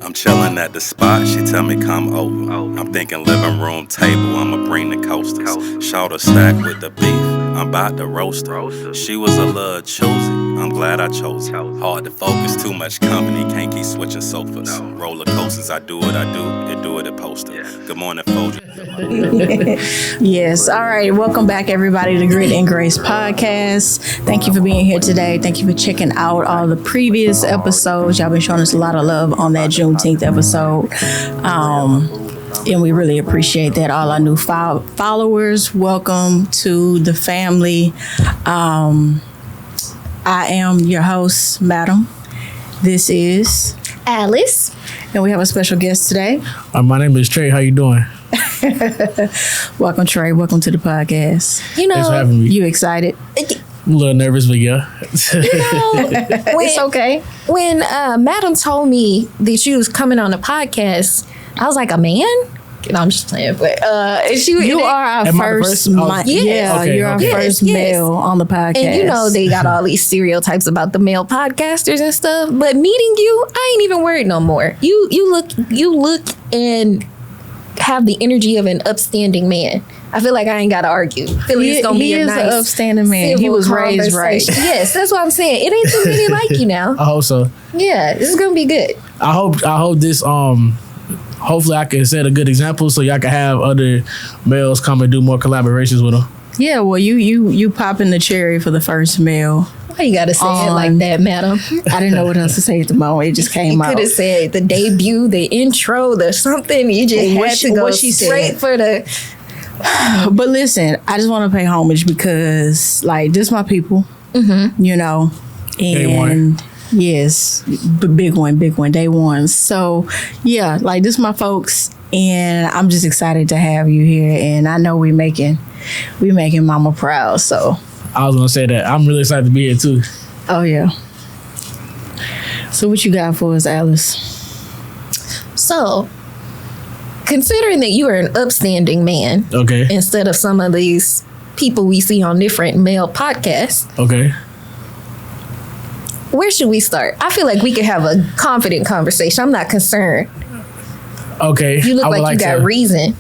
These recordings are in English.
I'm chillin' at the spot, she tell me come over. I'm thinking living room table, I'ma bring the coasters. Shoulder stack with the beef, I'm about to roast her. She was a little choosy, I'm glad I chose her. Hard to focus, too much company, can't keep switching sofas. Roller coasters, I do what I do, it do it at poster. Good morning, folks. Yes, all right, welcome back everybody to Grit and Grace Podcast. Thank you for being here today. Thank you for checking out all the previous episodes. Y'all been showing us a lot of love on that Juneteenth episode. And we really appreciate that. All our new followers, welcome to the family. I am your host, Madam. This is Alice. And we have a special guest today. My name is Trey. How you doing? Welcome, Trey. Welcome to the podcast. Thanks for having me. You excited? I'm a little nervous, but yeah. It's okay. When Madam told me that she was coming on the podcast, I was like, a man? No, I'm just playing. But you are our first. You're our first male on the podcast. And they got all these stereotypes about the male podcasters and stuff. But meeting you, I ain't even worried no more. You look and have the energy of an upstanding man. I feel like I ain't got to argue. I feel like it's gonna be a nice, an upstanding man. He was raised right. Yes, that's what I'm saying. It ain't too many like you now. I hope so. Yeah, this is gonna be good. I hope this hopefully I can set a good example so y'all can have other males come and do more collaborations with them. Yeah, well, you popping the cherry for the first male. Why you gotta say it like that, Madam? I didn't know what else to say at the moment. It just came out. You could have said the debut, the intro, the something. You just had to go straight for the... But listen, I just want to pay homage because, this my people, and Day one. Yes, big one, day one. So, yeah, this my folks, and I'm just excited to have you here, and I know we making Mama proud, so... I was gonna say that I'm really excited to be here too. Oh yeah. So what you got for us, Alice? So, considering that you are an upstanding man, okay, instead of some of these people we see on different male podcasts, okay, where should we start? I feel like we could have a confident conversation. I'm not concerned. Okay, you look like you got reason.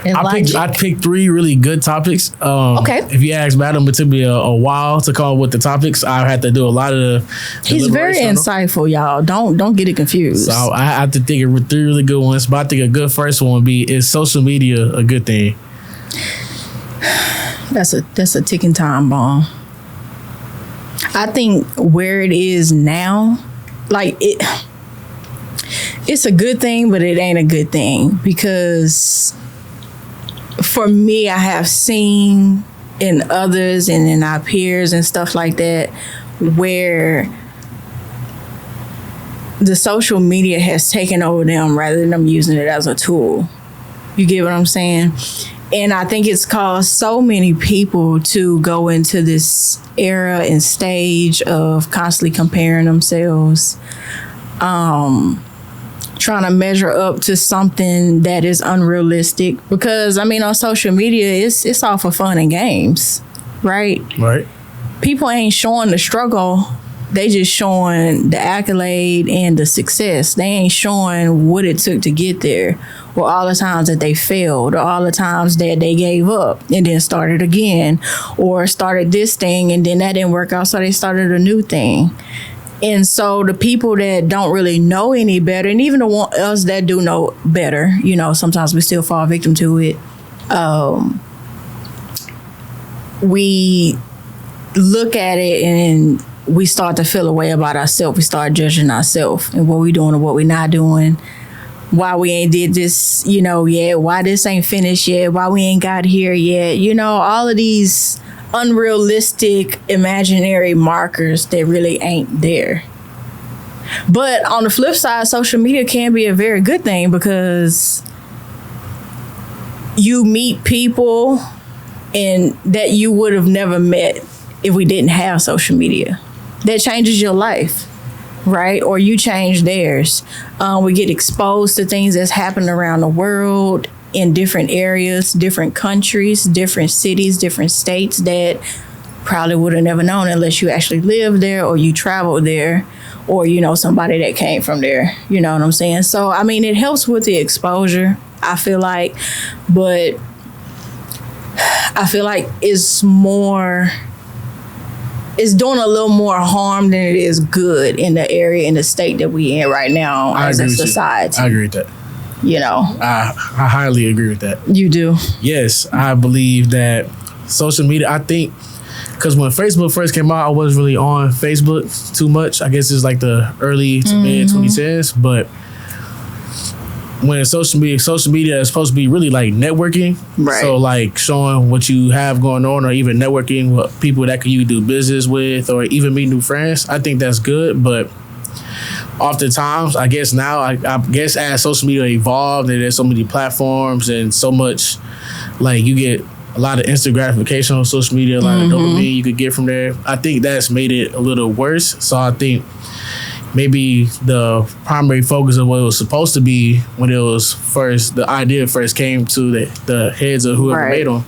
I picked three really good topics. Okay. If you ask Madam, it took me a while to come up with the topics. I had to do a lot of the He's very insightful, y'all. Don't get it confused. So I have to think of three really good ones. But I think a good first one would be, is social media a good thing? That's a ticking time bomb. I think where it is now, it's a good thing, but it ain't a good thing because for me, I have seen in others and in our peers and stuff like that, where the social media has taken over them rather than them using it as a tool. You get what I'm saying? And I think it's caused so many people to go into this era and stage of constantly comparing themselves, trying to measure up to something that is unrealistic. Because, on social media, it's all for fun and games, right? Right. People ain't showing the struggle. They just showing the accolade and the success. They ain't showing what it took to get there, or all the times that they failed, or all the times that they gave up and then started again, or started this thing and then that didn't work out, so they started a new thing. And so the people that don't really know any better, and even the us that do know better, sometimes we still fall victim to it. We look at it and we start to feel a way about ourselves. We start judging ourselves and what we doing and what we not doing. Why we ain't did this, yet. Why this ain't finished yet. Why we ain't got here yet. All of these unrealistic imaginary markers that really ain't there. But on the flip side, social media can be a very good thing because you meet people and that you would have never met if we didn't have social media. That changes your life, right? Or you change theirs. We get exposed to things that's happening around the world in different areas, different countries, different cities, different states that probably would have never known unless you actually lived there or you traveled there, or, you know, somebody that came from there. You know what I'm saying? So, I mean, it helps with the exposure, I feel like, but I feel like it's doing a little more harm than it is good in the area, in the state that we in right now as a society. I agree with that. You know, I highly agree with that. You do? Yes, I believe that social media, I think, because when Facebook first came out, I wasn't really on Facebook too much. I guess it's like the early to mid 2010s. But when social media is supposed to be really like networking. Right. So like showing what you have going on, or even networking with people that you do business with, or even meet new friends. I think that's good. But oftentimes, I guess now, I guess as social media evolved and there's so many platforms and so much, like you get a lot of instant gratification on social media, a lot of dopamine you could get from there. I think that's made it a little worse. So I think maybe the primary focus of what it was supposed to be when it was first, the idea first came to the heads of whoever made them,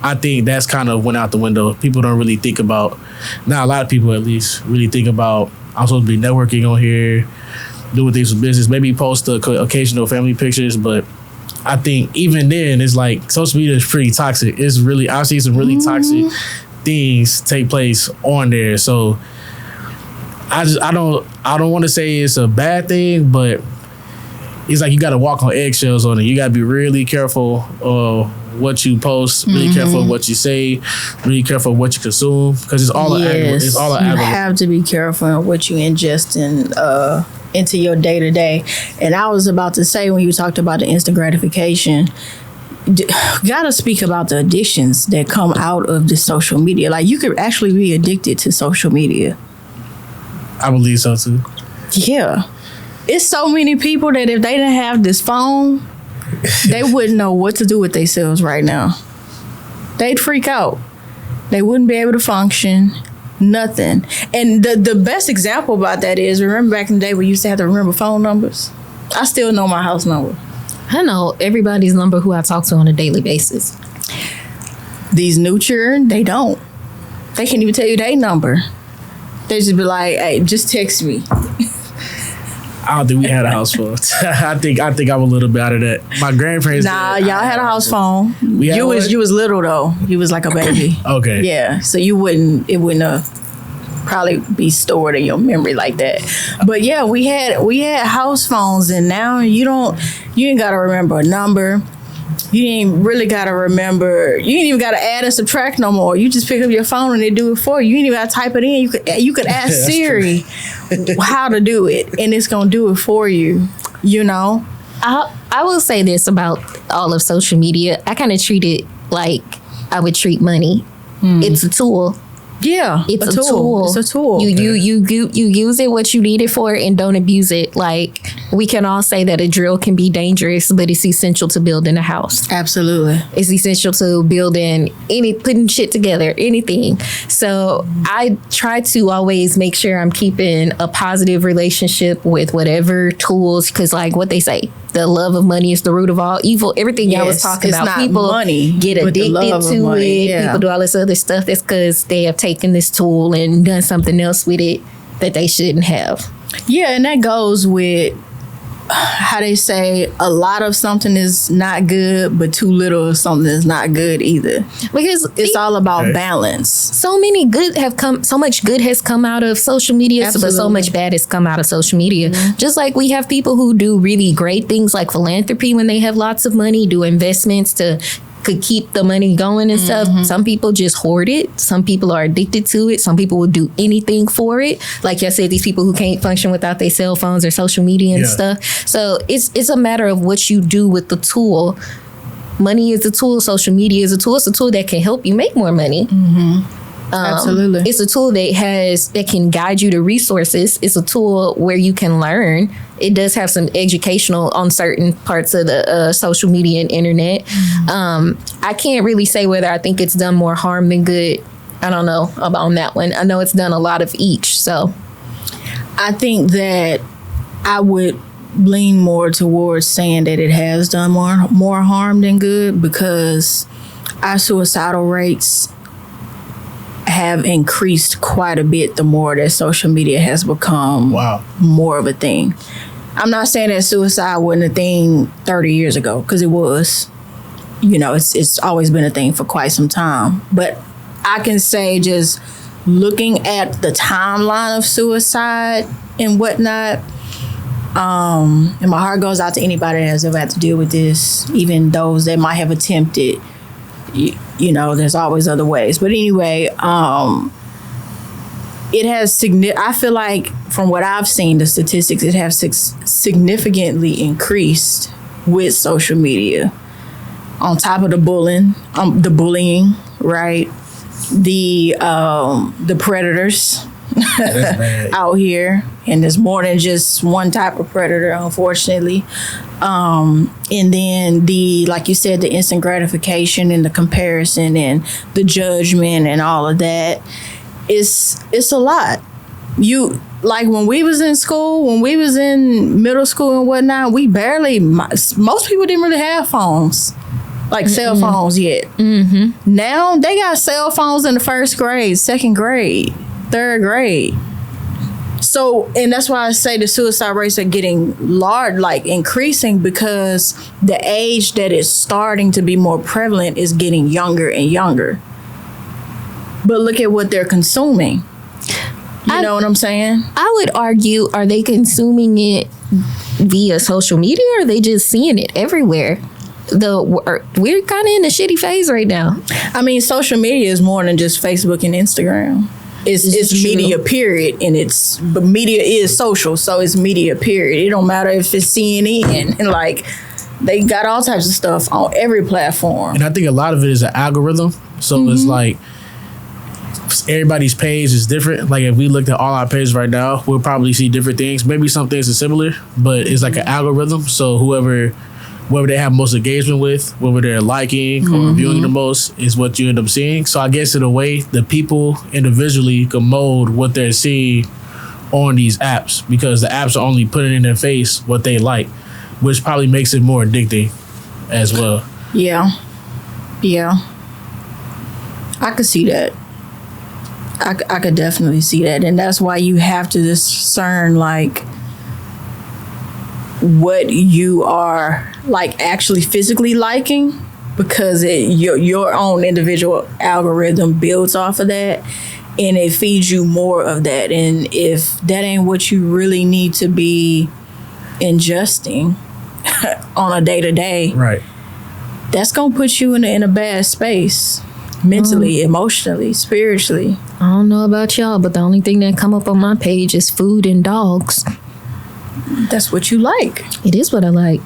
I think that's kind of went out the window. People don't really think about, now a lot of people at least, really think about, I'm supposed to be networking on here, doing things with business, maybe post occasional family pictures, but I think even then, it's like social media is pretty toxic. It's really, I've seen some really toxic things take place on there. So I don't want to say it's a bad thing, but it's like you got to walk on eggshells on it. You got to be really careful of what you post, really careful of what you say, really careful of what you consume, because it's all you have to be careful of what you ingest into your day to day. And I was about to say, when you talked about the instant gratification, gotta speak about the addictions that come out of the social media. Like, you could actually be addicted to social media. I believe so too. Yeah. It's so many people that if they didn't have this phone, they wouldn't know what to do with themselves right now. They'd freak out. They wouldn't be able to function. Nothing. And the best example about that is, remember back in the day we used to have to remember phone numbers? I still know my house number. I know everybody's number who I talk to on a daily basis. These new children, they don't. They can't even tell you their number. They just be like, hey, just text me. I don't think we had a house phone. I think I'm a little bit out of that. My grandparents. Nah, y'all had a house phone. You was little though. You was like a baby. Okay. Yeah. So it wouldn't probably be stored in your memory like that. But yeah, we had house phones, and now you ain't gotta remember a number. You ain't really gotta remember. You ain't even gotta add and subtract no more. You just pick up your phone and they do it for you. You ain't even gotta type it in. You could ask Siri how to do it, and it's gonna do it for you. You know. I will say this about all of social media. I kind of treat it like I would treat money. It's a tool. Yeah, it's a tool. It's a tool. You use it what you need it for, and don't abuse it. Like, we can all say that a drill can be dangerous, but it's essential to building a house. Absolutely, it's essential to building putting shit together, anything. So I try to always make sure I'm keeping a positive relationship with whatever tools, because like what they say, the love of money is the root of all evil. Everything y'all was talking about, people get addicted to it. Yeah. People do all this other stuff. That's because they have taken this tool and done something else with it that they shouldn't have. Yeah, and that goes with how they say a lot of something is not good, but too little of something is not good either. Because it's all about balance. So much good has come out of social media, but so much bad has come out of social media. Just like we have people who do really great things like philanthropy when they have lots of money, do investments could keep the money going and stuff. Some people just hoard it. Some people are addicted to it. Some people will do anything for it. Like I said, these people who can't function without their cell phones or social media and stuff. So it's a matter of what you do with the tool. Money is a tool. Social media is a tool. It's a tool that can help you make more money. Absolutely. It's a tool that can guide you to resources. It's a tool where you can learn. It does have some educational on certain parts of the social media and internet. I can't really say whether I think it's done more harm than good. I don't know on that one. I know it's done a lot of each. So I think that I would lean more towards saying that it has done more harm than good, because our suicidal rates have increased quite a bit the more that social media has become more of a thing. I'm not saying that suicide wasn't a thing 30 years ago, because it was. You know, it's always been a thing for quite some time. But I can say, just looking at the timeline of suicide and whatnot, and my heart goes out to anybody that has ever had to deal with this, even those that might have attempted. You know, there's always other ways. But anyway, it has I feel like from what I've seen, the statistics, it has significantly increased with social media. On top of the bullying, right? The predators out here, and there's more than just one type of predator, unfortunately. And then like you said, the instant gratification and the comparison and the judgment and all of that. It's a lot. You, like when we was in school, when we was in middle school and whatnot, most people didn't really have phones. Like cell phones yet. Mm-hmm. Now they got cell phones in the first grade, second grade, third grade. So, and that's why I say the suicide rates are getting large, like increasing, because the age that it's starting to be more prevalent is getting younger and younger. But look at what they're consuming. You know what I'm saying? I would argue, are they consuming it via social media, or are they just seeing it everywhere? We're kind of in a shitty phase right now. I mean, social media is more than just Facebook and Instagram. It's media, period, but media is social, so it's media, period. It don't matter if it's CNN, and like they got all types of stuff on every platform. And I think a lot of it is an algorithm. So it's like everybody's page is different. Like if we looked at all our pages right now, we'll probably see different things. Maybe some things are similar, but it's like an algorithm. So whoever they have most engagement with, whether they're liking or viewing the most, is what you end up seeing. So I guess in a way, the people individually can mold what they're seeing on these apps, because the apps are only putting in their face what they like, which probably makes it more addicting as well. Yeah. I could see that. I could definitely see that. And that's why you have to discern, like, what you are like actually physically liking, because your own individual algorithm builds off of that, and it feeds you more of that. And if that ain't what you really need to be ingesting on a day-to-day, right, that's gonna put you in a bad space, mentally, emotionally, spiritually. I don't know about y'all, but the only thing that come up on my page is food and dogs. That's what you like. It is what I like.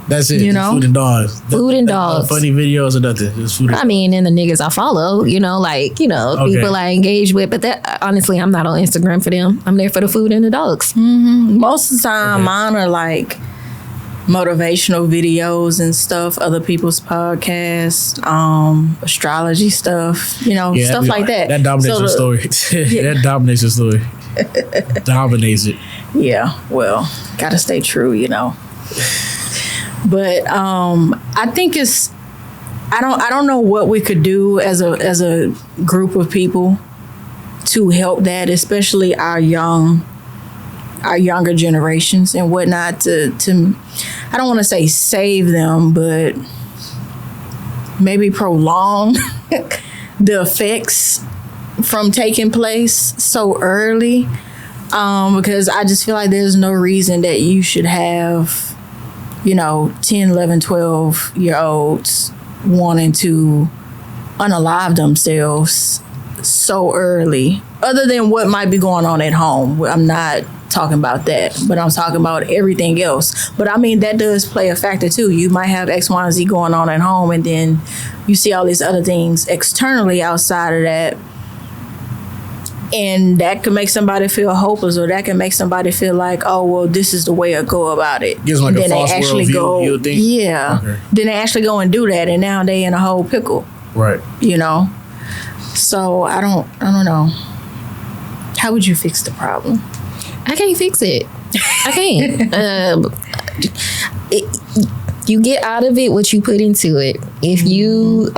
That's it. You know? Food and dogs. Food and dogs. Funny videos or nothing. Just food. I mean, and the niggas I follow, people I engage with. But that, honestly, I'm not on Instagram for them. I'm there for the food and the dogs. Mm-hmm. Most of the time, mine are like motivational videos and stuff, other people's podcasts, astrology stuff, stuff like that. That dominates the story. That dominates the story. Dominates it. Yeah, well, gotta stay true, But I think I don't know what we could do as a group of people to help that, especially our younger generations and whatnot, to I don't want to say save them, but maybe prolong the effects from taking place so early, because I just feel like there's no reason that you should have 10, 11, 12-year-olds wanting to unalive themselves so early, other than what might be going on at home. I'm not talking about that, but I'm talking about everything else. But I mean, that does play a factor too. You might have X, Y, and Z going on at home, and then you see all these other things externally outside of that, and that can make somebody feel hopeless, or that can make somebody feel like, oh, well, this is the way I go about it. Gives like and then a false they actually worldview, you would think? Yeah. Okay. Then they actually go and do that, and now they in a whole pickle. Right. So I don't know. How would you fix the problem? I can't fix it. I can't. You get out of it what you put into it. If you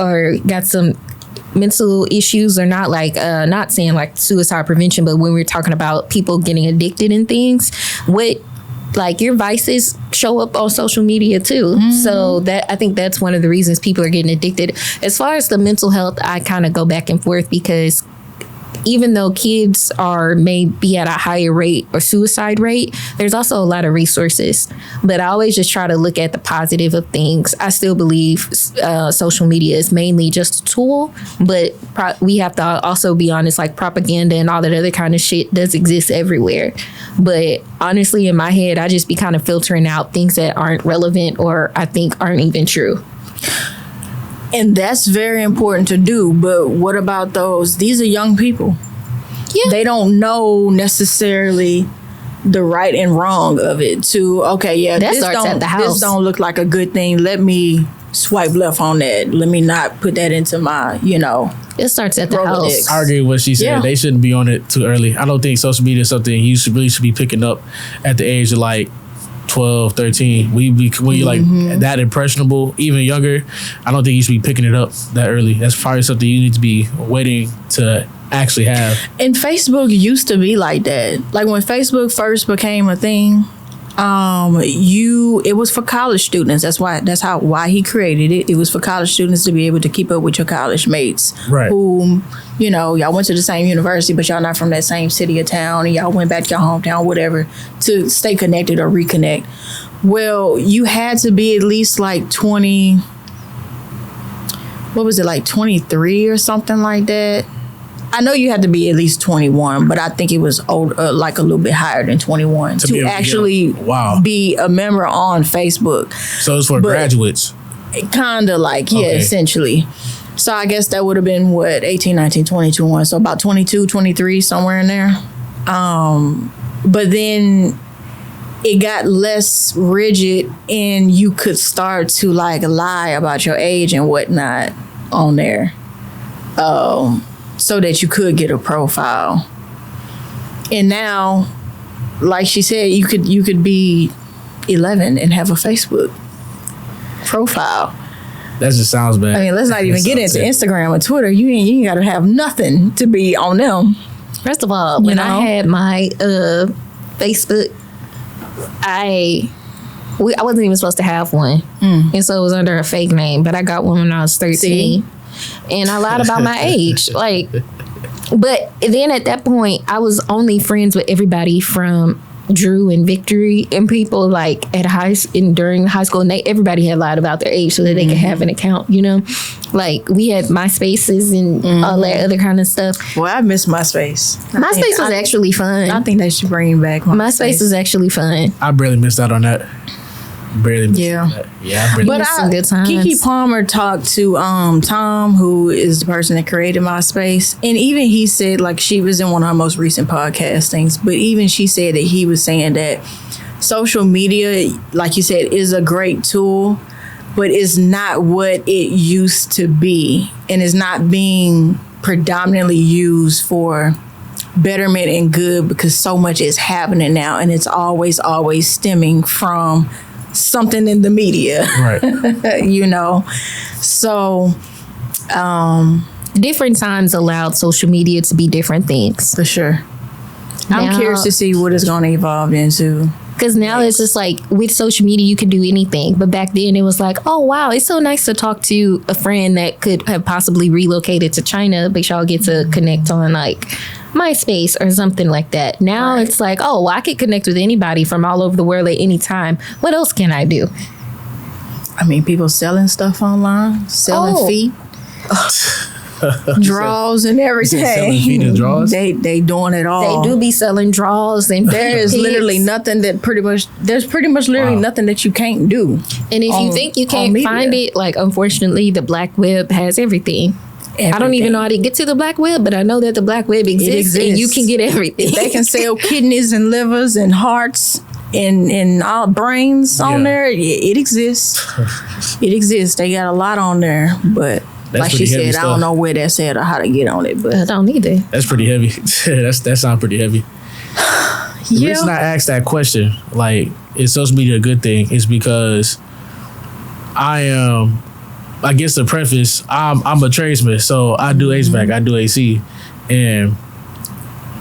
got some mental issues are not like not saying like suicide prevention, but when we're talking about people getting addicted and things, what like your vices show up on social media too. So that I think that's one of the reasons people are getting addicted. As far as the mental health, I kind of go back and forth because even though kids may be at a higher rate or suicide rate, there's also a lot of resources. But I always just try to look at the positive of things. I still believe social media is mainly just a tool, but we have to also be honest, like propaganda and all that other kind of shit does exist everywhere. But honestly, in my head, I just be kind of filtering out things that aren't relevant or I think aren't even true. And that's very important to do. But what about those? These are young people. Yeah. They don't know necessarily the right and wrong of it. That starts at the house. This don't look like a good thing. Let me swipe left on that. Let me not put that into my, It starts at the Rolodex. house. I agree with what she said. Yeah. They shouldn't be on it too early. I don't think social media is something you should be picking up at the age of like 12, 13. When you're like that impressionable, even younger, I don't think you should be picking it up that early. That's probably something you need to be waiting to actually have. And Facebook used to be like that. Like when Facebook first became a thing, it was for college students. Why he created it. It was for college students to be able to keep up with your college mates, right? Whom y'all went to the same university, but y'all not from that same city or town, and y'all went back to your hometown, whatever, to stay connected or reconnect. Well, you had to be at least like 20. What was it, like 23 or something like that? I know you had to be at least 21, but I think it was old, like a little bit higher than 21 to actually be a member on Facebook. So it's for graduates. Kind of like, essentially. So I guess that would have been 18, 19, 20, 21. So about 22, 23, somewhere in there. But then it got less rigid and you could start to like lie about your age and whatnot on there. So that you could get a profile. And now, like she said, you could be 11 and have a Facebook profile. That just sounds bad. I mean, let's not even get into Instagram or Twitter. You ain't got to have nothing to be on them. First of all, when I had my Facebook, I wasn't even supposed to have one. And so it was under a fake name, but I got one when I was 13. See? And I lied about my age. But then at that point, I was only friends with everybody from Drew and Victory and people like during high school. And everybody had lied about their age so that they could have an account, Like we had MySpaces and all that other kind of stuff. Well, I miss MySpace. MySpace was actually fun. I think they should bring back MySpace was actually fun. I barely missed out on that. Yeah, but some good times. Keke Palmer talked to Tom, who is the person that created MySpace, and even he said, like, she was in one of her most recent podcast things, but even she said that he was saying that social media, like you said, is a great tool, but it's not what it used to be, and is not being predominantly used for betterment and good, because so much is happening now, and it's always stemming from something in the media, right? So different times allowed social media to be different things, for sure. I'm curious to see what it's going to evolve into, because now it's just like with social media you can do anything, but back then it was like, oh wow, it's so nice to talk to a friend that could have possibly relocated to China, but y'all get to connect on like MySpace or something like that. Now it's like, oh, well, I could connect with anybody from all over the world at any time. What else can I do? I mean, people selling stuff online, selling feet, draws and everything. Selling feet and draws? They doing it all. They do be selling draws and there is literally nothing that there's pretty much literally nothing that you can't do. And if you think you can't find it, like, unfortunately, the black web has everything. I don't even know how to get to the black web, but I know that the black web exists. And you can get everything. They can sell kidneys and livers and hearts and all brains on there. It exists. It exists. They got a lot on there, but that's like she said, I don't know where that's at or how to get on it. But I don't either. That's pretty heavy. that sounds pretty heavy. The reason I asked that question, like, is social media a good thing, is because I am I guess the preface, I'm a tradesman, so I do HVAC, I do AC, and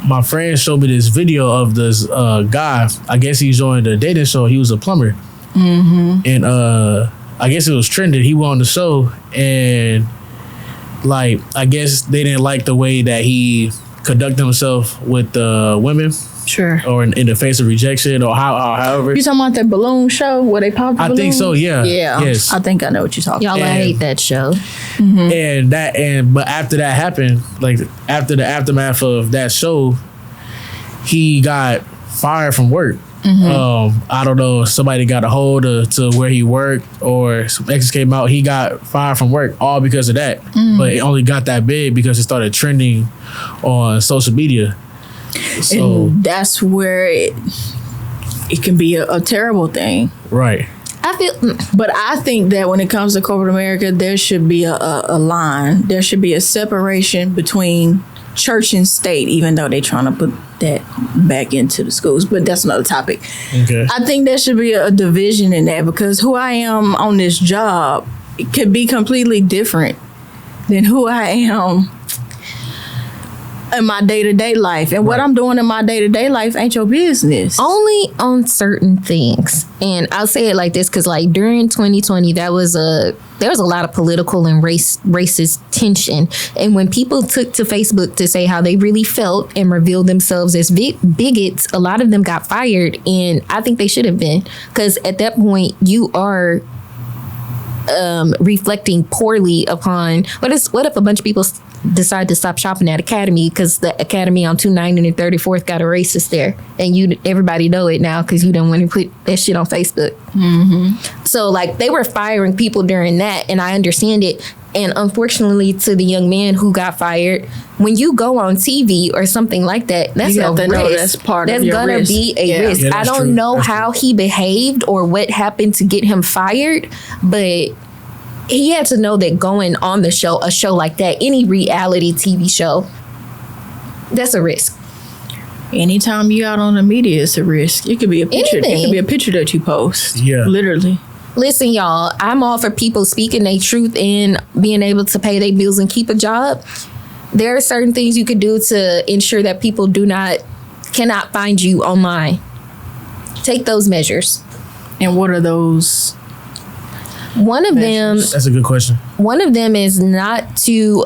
my friend showed me this video of this guy. I guess he joined a dating show. He was a plumber, and I guess it was trending. He went on the show, and like I guess they didn't like the way that he conducted himself with women. Sure. Or in the face of rejection, or however. You talking about that balloon show where they popped the balloons? I think so. Yeah. Yeah. Yes. I think I know what you're talking Y'all, about. I hate that show. But after that happened, like after the aftermath of that show, he got fired from work. I don't know if somebody got a hold to where he worked, or some exes came out. He got fired from work all because of that. But it only got that big because it started trending on social media. So And that's where it can be a terrible thing. right. I feel But I think that when it comes to corporate America, there should be a line. There should be a separation between church and state, even though they're trying to put that back into the schools. But that's another topic. Okay. I think there should be a division in that, because who I am on this job, it could be completely different than who I am in my day-to-day life. And what I'm doing in my day-to-day life ain't your business. only on certain things. And I'll say it like this, because like during 2020, there was a lot of political and racist tension. And when people took to Facebook to say how they really felt and revealed themselves as bigots, a lot of them got fired. And I think they should have been, because at that point you are reflecting poorly upon what if a bunch of people decide to stop shopping at Academy because the Academy on 290 and 34th got a racist there, and everybody know it now because you don't want to put that shit on Facebook. So like they were firing people during that, and I understand it. And unfortunately, to the young man who got fired, when you go on TV or something like that, that's You a have to risk. know that's part of That's your gonna risk. be a Yeah. risk. Yeah, I that's don't true. know That's how true. he behaved or what happened to get him fired, but he had to know that going on a show like that, any reality TV show, that's a risk. Anytime you out on the media, it's a risk. It could be a picture. It Anything. could be a picture that you post. Yeah. Literally. Listen, y'all, I'm all for people speaking their truth and being able to pay their bills and keep a job. There are certain things you could do to ensure that people cannot find you online. Take those measures. And what are those? One of them That's a good question. One of them is not to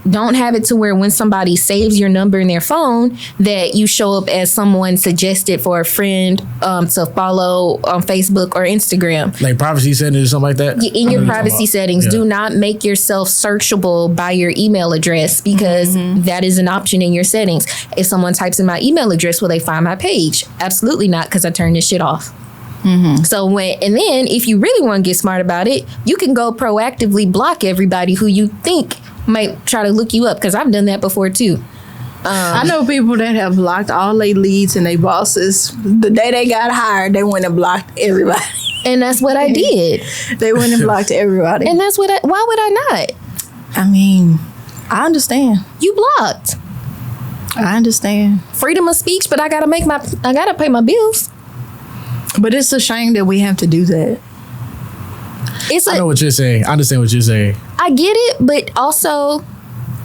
don't have it to where when somebody saves your number in their phone that you show up as someone suggested for a friend to follow on Facebook or Instagram. Like privacy settings or something like that. In I your know what you're privacy talking about. settings, Yeah. do not make yourself searchable by your email address, because that is an option in your settings. If someone types in my email address, will they find my page? Absolutely not, because I turned this shit off. So then if you really want to get smart about it, you can go proactively block everybody who you think might try to look you up, because I've done that before too. I know people that have blocked all their leads and their bosses. The day they got hired, they went and blocked everybody. And that's what I did. They went and blocked everybody. And that's what why would I not? I mean, I understand. You blocked. I understand. Freedom of speech, but I gotta pay my bills. But it's a shame that we have to do that. It's I know what you're saying. I understand what you're saying. I get it, but also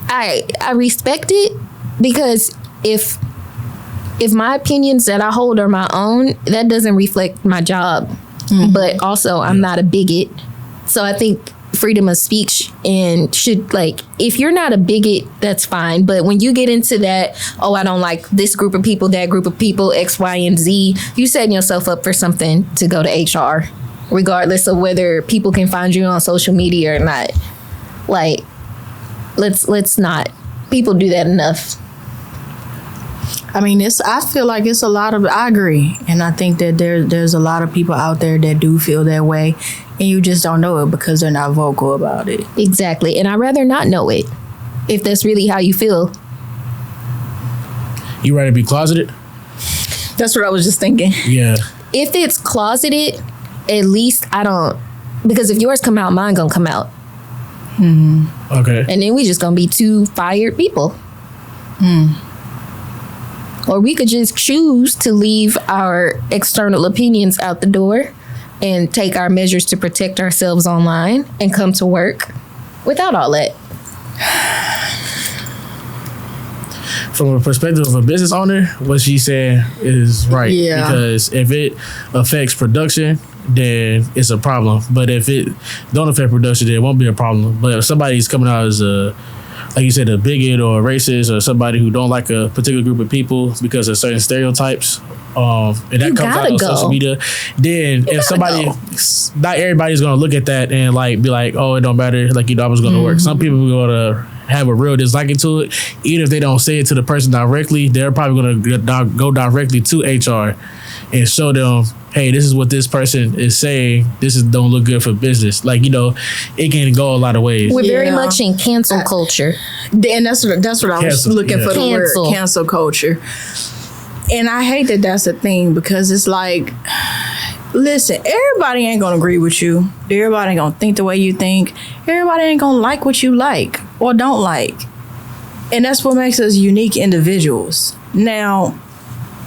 I respect it, because if my opinions that I hold are my own, that doesn't reflect my job. But also I'm not a bigot. So I think freedom of speech and should, like, if you're not a bigot, that's fine. But when you get into that, I don't like this group of people, that group of people, X, Y, and Z, you setting yourself up for something to go to HR, regardless of whether people can find you on social media or not. Like, let's not. People do that enough. I mean, I feel like it's a lot of, I agree. And I think that there's a lot of people out there that do feel that way. And you just don't know it because they're not vocal about it. Exactly. And I'd rather not know it if that's really how you feel. You ready to be closeted? That's what I was just thinking. Yeah. If it's closeted, at least I don't, because if yours come out, mine gonna come out. Okay. And then we just gonna be two fired people. Or we could just choose to leave our external opinions out the door and take our measures to protect ourselves online and come to work without all that. From a perspective of a business owner, what she said is right. Yeah. Because if it affects production, then it's a problem. But if it don't affect production, then it won't be a problem. But if somebody's coming out as a, like you said, a bigot or a racist or somebody who don't like a particular group of people because of certain stereotypes, and that comes out on social media, then if somebody, not everybody's going to look at that and like be like, oh, it don't matter, like, you know, I was going to work. Some people are going to have a real disliking to it. Even if they don't say it to the person directly, they're probably going to go directly to HR and show them, hey, this is what this person is saying. This is don't look good for business. Like, you know, it can go a lot of ways. We're very much in cancel culture. And that's what I was looking for, the word cancel culture. And I hate that that's a thing, because it's like, listen, everybody ain't gonna agree with you. Everybody ain't gonna think the way you think. Everybody ain't gonna like what you like or don't like. And that's what makes us unique individuals. Now,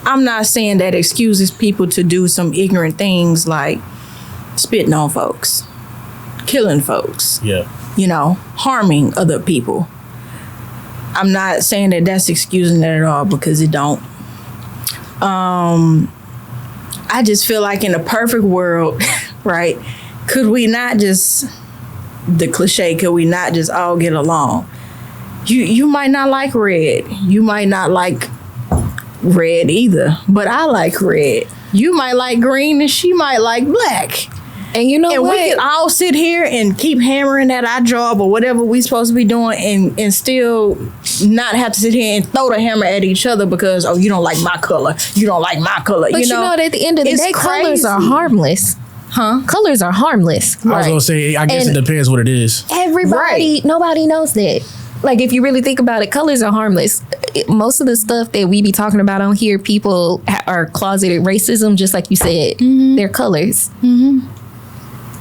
I'm not saying that excuses people to do some ignorant things like spitting on folks, killing folks, you know, harming other people. I'm not saying that that's excusing that at all, because it don't. I just feel like in a perfect world, right, could we not just, the cliche, could we not just all get along? You might not like red. You might not like red either, but I like red. You might like green and she might like black. And you know and what? we could all sit here and keep hammering at our job or whatever we supposed to be doing, and still not have to sit here and throw the hammer at each other because, oh, you don't like my color. You don't like my color. But you know that at the end of the day, colors are harmless. Huh? Colors are harmless. I was going to say, I guess it depends what it is. Everybody, nobody knows that. Like, if you really think about it, colors are harmless. Most of the stuff that we be talking about on here, people are closeted racism, just like you said. Mm-hmm. They're colors. Mm-hmm.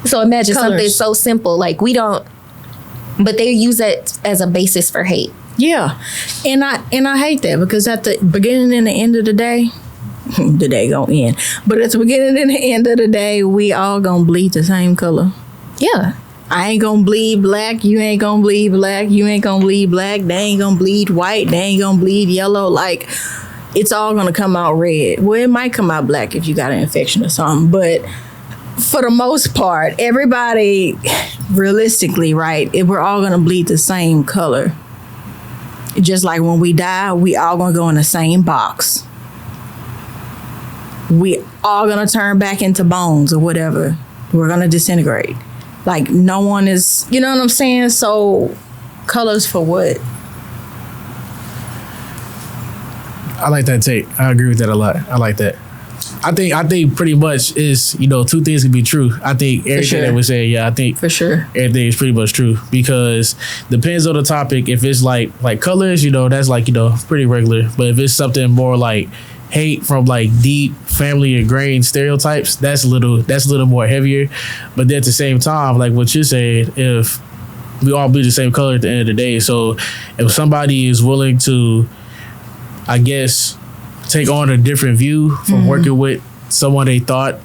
So imagine something so simple, like we don't, but they use that as a basis for hate. Yeah, and I hate that, because at the beginning and the end of the day, the day gonna end. But at the beginning and the end of the day, we all gonna bleed the same color. Yeah. I ain't gonna bleed black. You ain't gonna bleed black. You ain't gonna bleed black. They ain't gonna bleed white. They ain't gonna bleed yellow. Like, it's all gonna come out red. Well, it might come out black if you got an infection or something, but for the most part, everybody, realistically, right, we're all gonna bleed the same color. Just like when we die, we all gonna go in the same box. We all gonna turn back into bones or whatever. We're gonna disintegrate. Like, no one is, you know what I'm saying? So, colors for what? I like that take. I agree with that a lot. I like that. I think pretty much is, you know, two things can be true. I think everything that we say, I think for sure everything is pretty much true, because depends on the topic. If it's like colors, you know, that's like, you know, pretty regular. But if it's something more like hate from like deep family ingrained stereotypes, that's a little more heavier. But then at the same time, like what you're saying, if we all bleed the same color at the end of the day, so if somebody is willing to, I guess, take on a different view from working with someone they thought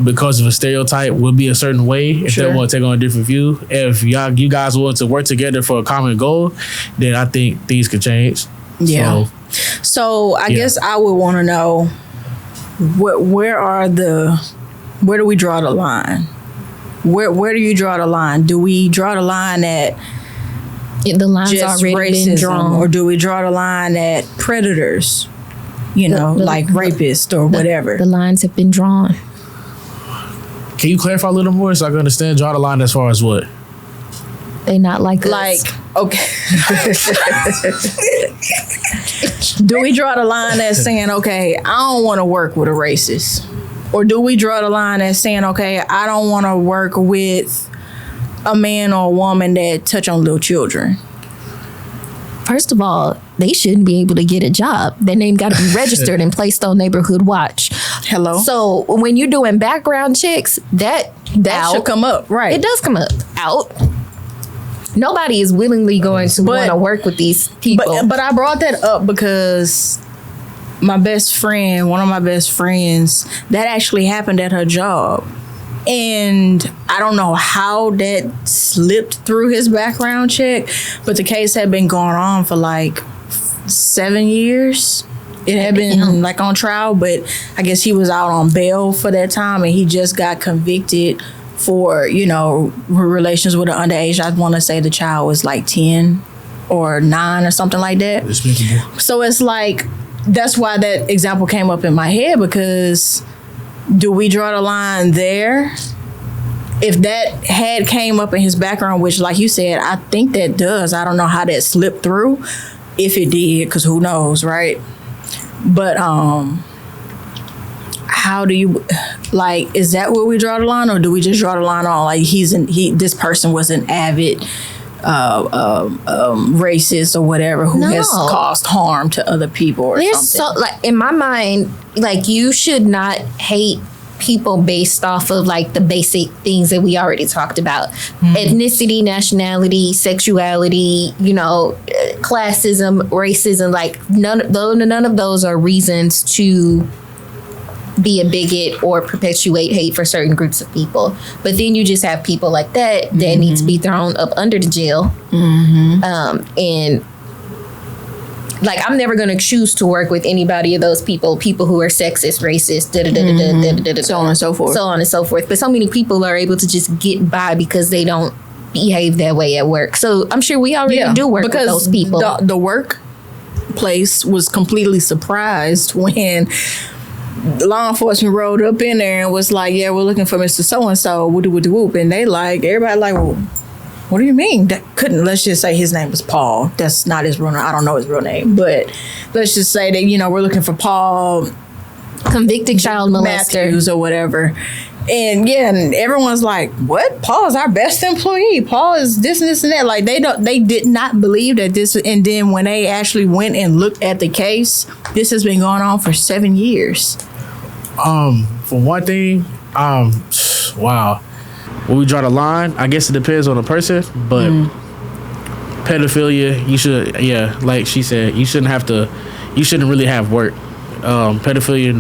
because of a stereotype would be a certain way, if they want to take on a different view, if you guys want to work together for a common goal, then I think things could change. Yeah. So I guess I would want to know where do we draw the line? Where do you draw the line? Do we draw the line at the line's just already racism, been drawn, or do we draw the line at predators? You know, like rapists or whatever. The lines have been drawn. Can you clarify a little more so I can understand? Draw the line as far as what? They not like us. Like, okay. Do we draw the line as saying, okay, I don't want to work with a racist? Or do we draw the line as saying, okay, I don't want to work with a man or a woman that touch on little children? First of all, they shouldn't be able to get a job. Their name got to be registered and placed on Neighborhood Watch. Hello. So when you're doing background checks, that should come up, right? It does come up. Out. Nobody is willingly going to want to work with these people. But I brought that up because one of my best friends, that actually happened at her job. And I don't know how that slipped through his background check, but the case had been going on for like 7 years. It had been like on trial, but I guess he was out on bail for that time, and he just got convicted for, relations with an underage. I want to say the child was like 10 or 9 or something like that. So it's like, that's why that example came up in my head, because do we draw the line there? If that had came up in his background, which like you said, I think that does. I don't know how that slipped through, if it did, because who knows, right? But how do you, like, is that where we draw the line, or do we just draw the line on like this person was an avid racist or whatever who has caused harm to other people or something? So, like, in my mind, like, you should not hate people based off of like the basic things that we already talked about: ethnicity, nationality, sexuality, classism, racism. Like, none of those are reasons to be a biget or perpetuate hate for certain groups of people. But then you just have people like that need to be thrown up under the jail. And like, I'm never going to choose to work with anybody of those people who are sexist, racist, so on and so forth. So on and so forth. But so many people are able to just get by because they don't behave that way at work. So I'm sure we already do work with those people. The workplace was completely surprised when law enforcement rolled up in there and was like, yeah, we're looking for Mr. So-and-so, whoop. And they like, everybody like, well, what do you mean? Let's just say his name was Paul. That's not his real name. I don't know his real name. But let's just say that, we're looking for Paul, convicted child molester, Matthews or whatever. And and everyone's like, what? Paul is our best employee. Paul is this and this and that. Like, they did not believe that this. And then when they actually went and looked at the case, this has been going on for 7 years. For one thing, wow. When we draw the line, I guess it depends on the person, but pedophilia, you should, like she said, you shouldn't really have work. Pedophilia,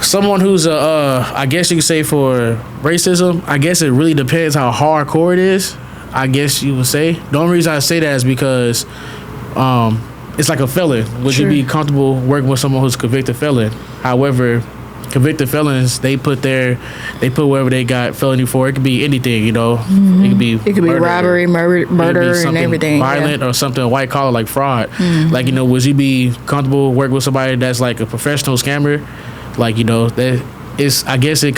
someone who's I guess you could say for racism, I guess it really depends how hardcore it is, I guess you would say. The only reason I say that is because it's like a felon. Would you be comfortable working with someone who's a convicted felon? However, convicted felons, they put wherever they got felony for. It could be anything, It could be murder, robbery, murder, and everything. Violent or something white collar like fraud. Like, would you be comfortable working with somebody that's like a professional scammer? Like, that is, I guess it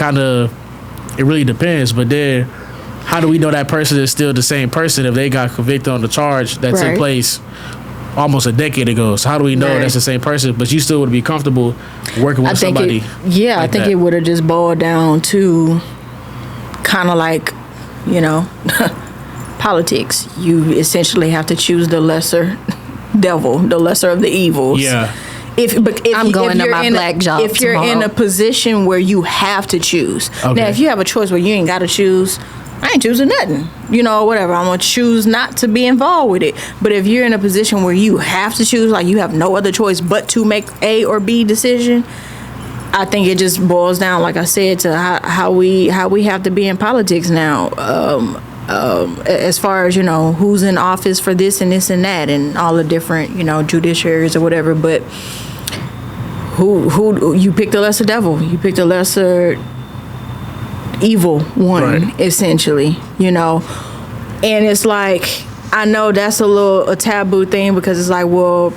really depends. But then, how do we know that person is still the same person if they got convicted on the charge that took place almost a decade ago? So how do we know that's the same person? But you still would be comfortable working with somebody? I think it would have just boiled down to kind of like, politics. You essentially have to choose the lesser devil, the lesser of the evils. Yeah. If you're in a position where you have to choose. Okay. Now, if you have a choice where you ain't got to choose, I ain't choosing nothing, whatever. I'm going to choose not to be involved with it. But if you're in a position where you have to choose, like you have no other choice but to make A or B decision, I think it just boils down, like I said, to how we have to be in politics now. As far as, who's in office for this and this and that and all the different, judiciaries or whatever. But who you pick the lesser devil. You pick the lesser evil one, essentially, and it's like, I know that's a taboo thing, because it's like, well,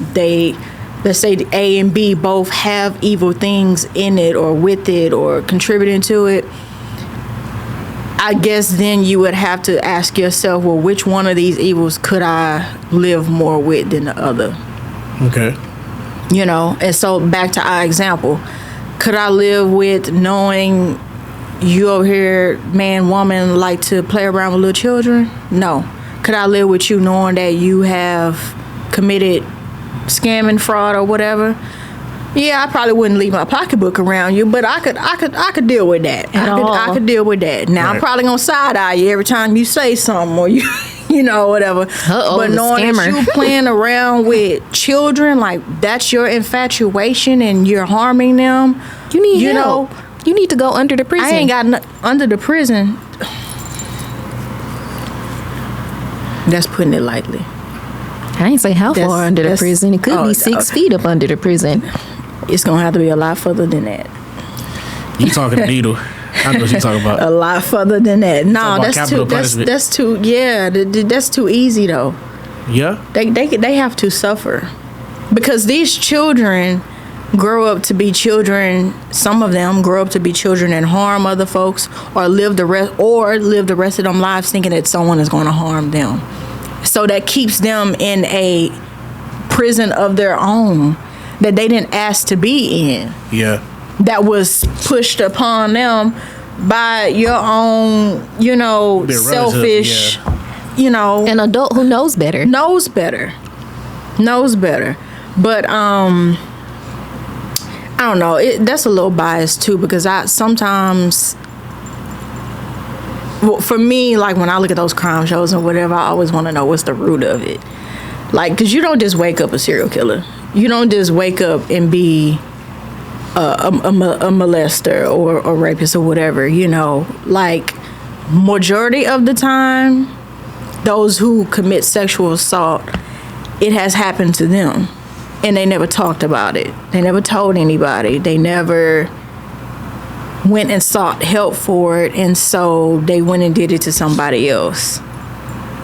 let's say A and B both have evil things in it or with it or contributing to it. I guess then you would have to ask yourself, well, which one of these evils could I live more with than the other? Okay. And so back to our example, could I live with knowing you over here, man, woman, like to play around with little children? No. Could I live with you knowing that you have committed scamming, fraud, or whatever? Yeah, I probably wouldn't leave my pocketbook around you, but I could deal with that. I could deal with that. Now, I'm probably gonna side eye you every time you say something or you whatever. But knowing that you playing around with children, like that's your infatuation and you're harming them. You need help. You need to go under the prison. I ain't got under the prison. That's putting it lightly. I ain't say how far under the prison. It could be 6 feet up under the prison. It's gonna have to be a lot further than that. You talking to Needle? I know what you talking about. A lot further than that. No, that's capital too. punishment. That's too. Yeah, that's too easy though. Yeah. They have to suffer because these children grow up to be children. Some of them grow up to be children and harm other folks, or live the rest of them lives thinking that someone is going to harm them. So that keeps them in a prison of their own that they didn't ask to be in. Yeah. That was pushed upon them by your own, Their selfish, relative, An adult who knows better. knows better. But I don't know. That's a little biased too, because sometimes, well, for me, like when I look at those crime shows and whatever, I always want to know what's the root of it. Like, because you don't just wake up a serial killer. You don't just wake up and be a molester or a rapist or whatever, Like, majority of the time, those who commit sexual assault, it has happened to them. And they never talked about it. They never told anybody. They never went and sought help for it. And so they went and did it to somebody else,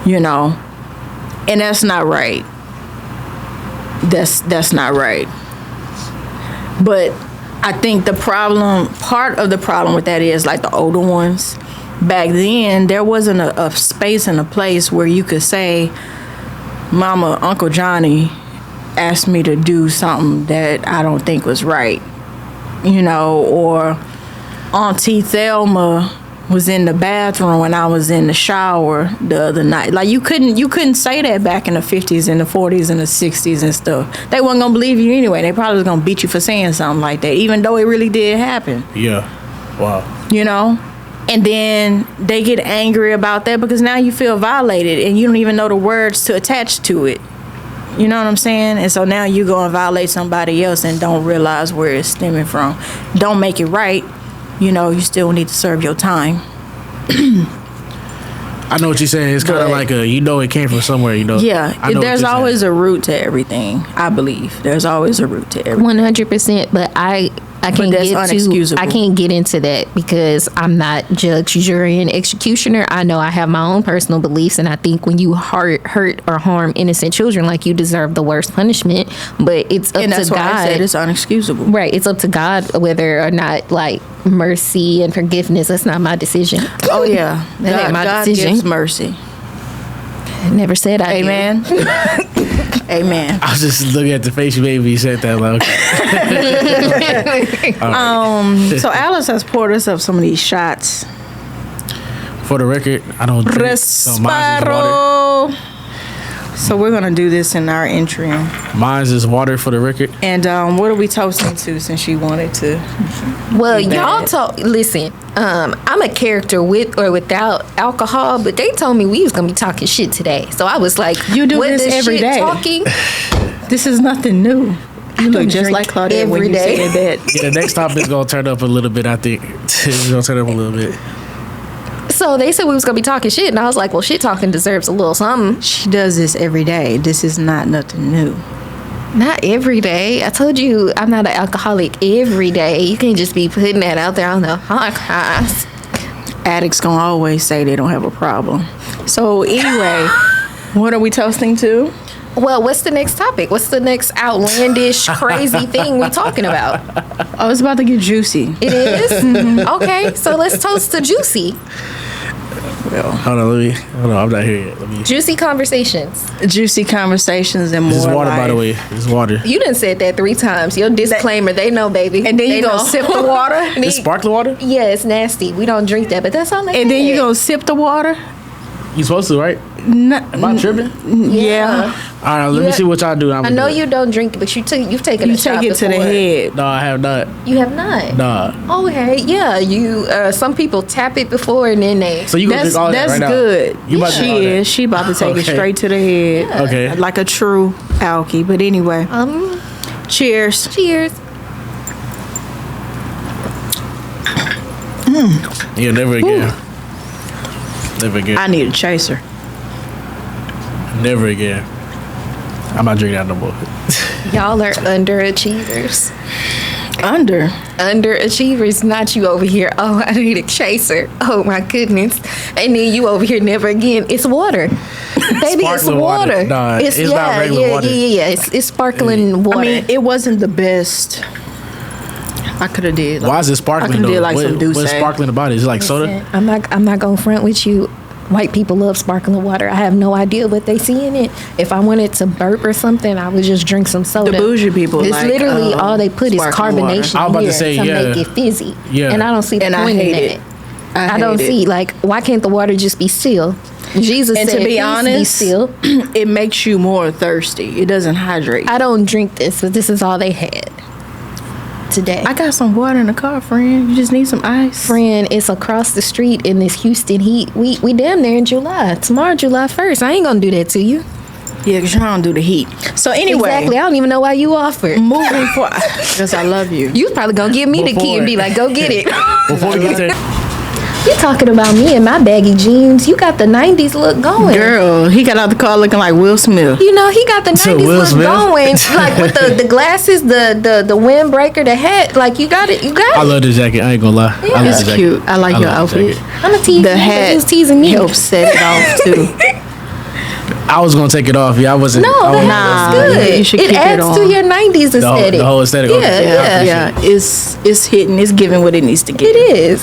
And that's not right. That's not right. But I think part of the problem with that is, like, the older ones, back then, there wasn't a space and a place where you could say, Mama, Uncle Johnny asked me to do something that I don't think was right, or Auntie Thelma was in the bathroom when I was in the shower the other night. Like, you couldn't say that back in the 50s and the 40s and the 60s and stuff. They wasn't gonna believe you anyway. They probably was gonna beat you for saying something like that, even though it really did happen. Yeah. Wow. And then they get angry about that because now you feel violated and you don't even know the words to attach to it. You know what I'm saying? And so now you go and violate somebody else and don't realize where it's stemming from. Don't make it right. You still need to serve your time. I know what you're saying. It's kind of like it came from somewhere, Yeah, there's always a root to everything, I believe. There's always a root to everything. 100%, but I can't I can't get into that because I'm not judge, jury, and executioner. I know I have my own personal beliefs, and I think when you hurt or harm innocent children, like, you deserve the worst punishment. But it's up to God. And that's why I said it's unexcusable. Right, it's up to God whether or not, like, mercy and forgiveness. That's not my decision. Oh yeah, that ain't my decision. Gives mercy. I never said I did. Amen. Amen. I was just looking at the face you made me. You said that. Like, okay. So Alice has poured us up some of these shots. For the record, I don't drink. So mine's is water. So we're gonna do this in our entry. Mine's is water, for the record. And what are we toasting to, since she wanted to? Well, y'all talk. Listen, I'm a character with or without alcohol, but they told me we was gonna be talking shit today, so I was like, "You do this every day. Talking. This is nothing new. You look just like Claudette when you said that." Yeah, the next topic is gonna turn up a little bit. I think it's gonna turn up a little bit. So they said we was gonna be talking shit, and I was like, well, shit talking deserves a little something. She does this every day. This is not nothing new. Not every day. I told you I'm not an alcoholic every day. You can't just be putting that out there on the podcast. Addicts gonna always say they don't have a problem. So anyway, what are we toasting to? Well, what's the next topic? What's the next outlandish, crazy thing we talking about? Oh, it's about to get juicy. It is? Okay, so let's toast to juicy. Well, hold on, I'm not here yet. Juicy conversations. Juicy conversations and more. This is water, life. by the way. This is water. You done said that 3 times. Your disclaimer, they know, baby. And then they you gonna sip the water? It's sparkling water? Yeah, it's nasty. We don't drink that, but that's all they And then you gonna sip the water? You supposed to, right? No, Am I tripping? Yeah. All right, let me see what y'all do. I know you don't drink, but you've taken a shot take it to the before. head. No, I have not. You have not? Nah. Okay, yeah. You some people tap it before and then they. So you gonna drink all that right now? That's good. You about to drink all that? She about to take it Okay. straight to the head. Yeah. Okay. Like a true alky. But anyway. Cheers. Cheers. Yeah, never again. Never again. I need a chaser. Never again. I'm not drinking that no more. Y'all are underachievers. Underachievers, not you over here. Oh, I need a chaser. Oh my goodness. And then you over here, never again. It's water. Baby, it's Sparkling water. water. Nah, it's not regular water. Yeah. It's sparkling water. I mean, it wasn't the best. I could have did. Why is it sparkling I could though? have did like some Douce. What's sparkling about it? Is it like soda? I'm not gonna front with you. White people love sparkling water. I have no idea what they see in it. If I wanted to burp or something, I would just drink some soda. The bougie people, it's like, literally all they put is sparkling water. carbonation I was about here to say, yeah. make it fizzy. Yeah. And I don't see the And I point in hate that. it. I don't hate see it. like why can't the water just be still? Jesus And said, to be "Peace, honest, still." it makes you more thirsty. It doesn't hydrate. I don't drink this, but this is all they had today. I got some water in the car, friend. You just need some ice. Friend, it's across the street in this Houston heat. We damn near in July. Tomorrow, July 1st. I ain't gonna do that to you. Yeah, because you don't do the heat. So anyway, Exactly. I don't even know why you offered. moving forward, because I love you. You was probably gonna give me the key and be like, go get it. Before we get there, You talking about me and my baggy jeans. You got the 90s look going. Girl, he got out the car looking like Will Smith. You know, he got the 90s Will look Smith? going. Like with the glasses, the windbreaker, the hat. Like you got it. You got I it. love this jacket. I ain't gonna lie. I love It's this jacket. cute. I like your love this outfit. jacket. I'm gonna tease The you, but hat you was teasing me. helps set it off too. I was gonna take it off. Yeah, I wasn't. No, I the wasn't- hat Nah, looks good. you should It keep it adds to on. your 90s aesthetic. the whole aesthetic. Yeah, Okay. yeah. Yeah, it's hitting. It's giving what it needs to give. It is.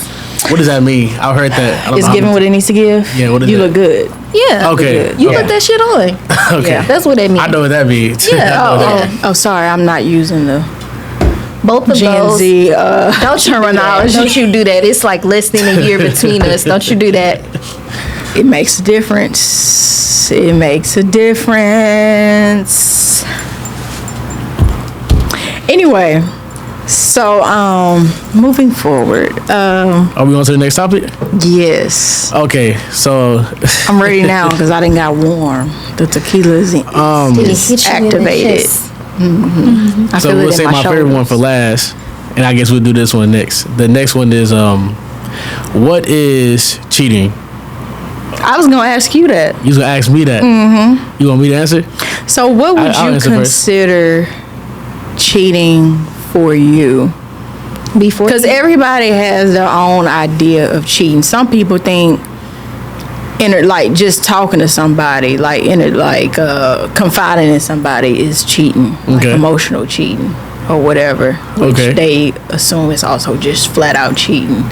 What does that mean? I heard that. I don't It's know giving how what it needs to give. Yeah, what is you that? look good. Yeah. Okay. You okay. put that shit on. Okay. Yeah. That's what that means. I know what that means. Yeah. I know that. Oh, Oh, sorry, I'm not using the Both of Gen those. Z Don't you do that. terminology. Don't you do that. It's like less than a year between us. Don't you do that. It makes a difference. It makes a difference. Anyway, so moving forward. Are we on to the next topic? Yes, Okay. So I'm ready now because I didn't got warm. The tequila is Did it is hit you in the activated. chest? I so feel we'll it in say my favorite shoulders. one for last, and I guess we'll do this one next. The next one is what is cheating? I was gonna ask you that. You was gonna ask me that. Mm-hmm. You want me to answer? So, what would I'll you answer first. consider cheating for you? Before Because everybody has their own idea of cheating. Some people think, like just talking to somebody, confiding in somebody is cheating, like Okay. emotional cheating or whatever. Which Okay. they assume is also just flat out cheating.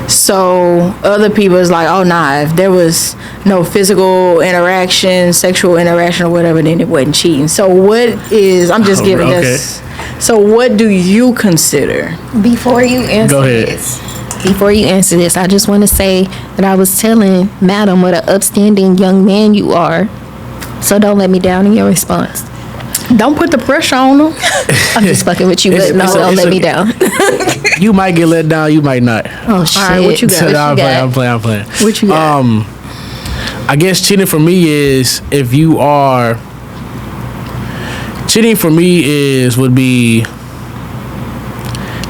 So other people is like, oh nah, if there was no physical interaction, sexual interaction or whatever, then it wasn't cheating. So what is? I'm just giving Okay. this. So what do you consider? Before you answer Go ahead. this, I just want to say that I was telling Madam what an upstanding young man you are. So don't let me down in your response. Don't put the pressure on them. I'm just fucking with you, It's- but no, it's a- don't it's let a- me down. You might get let down. You might not. Oh shit! right, what you got? What No, you I'm got? playing. What you got? I guess cheating for me is if you are cheating for me would be.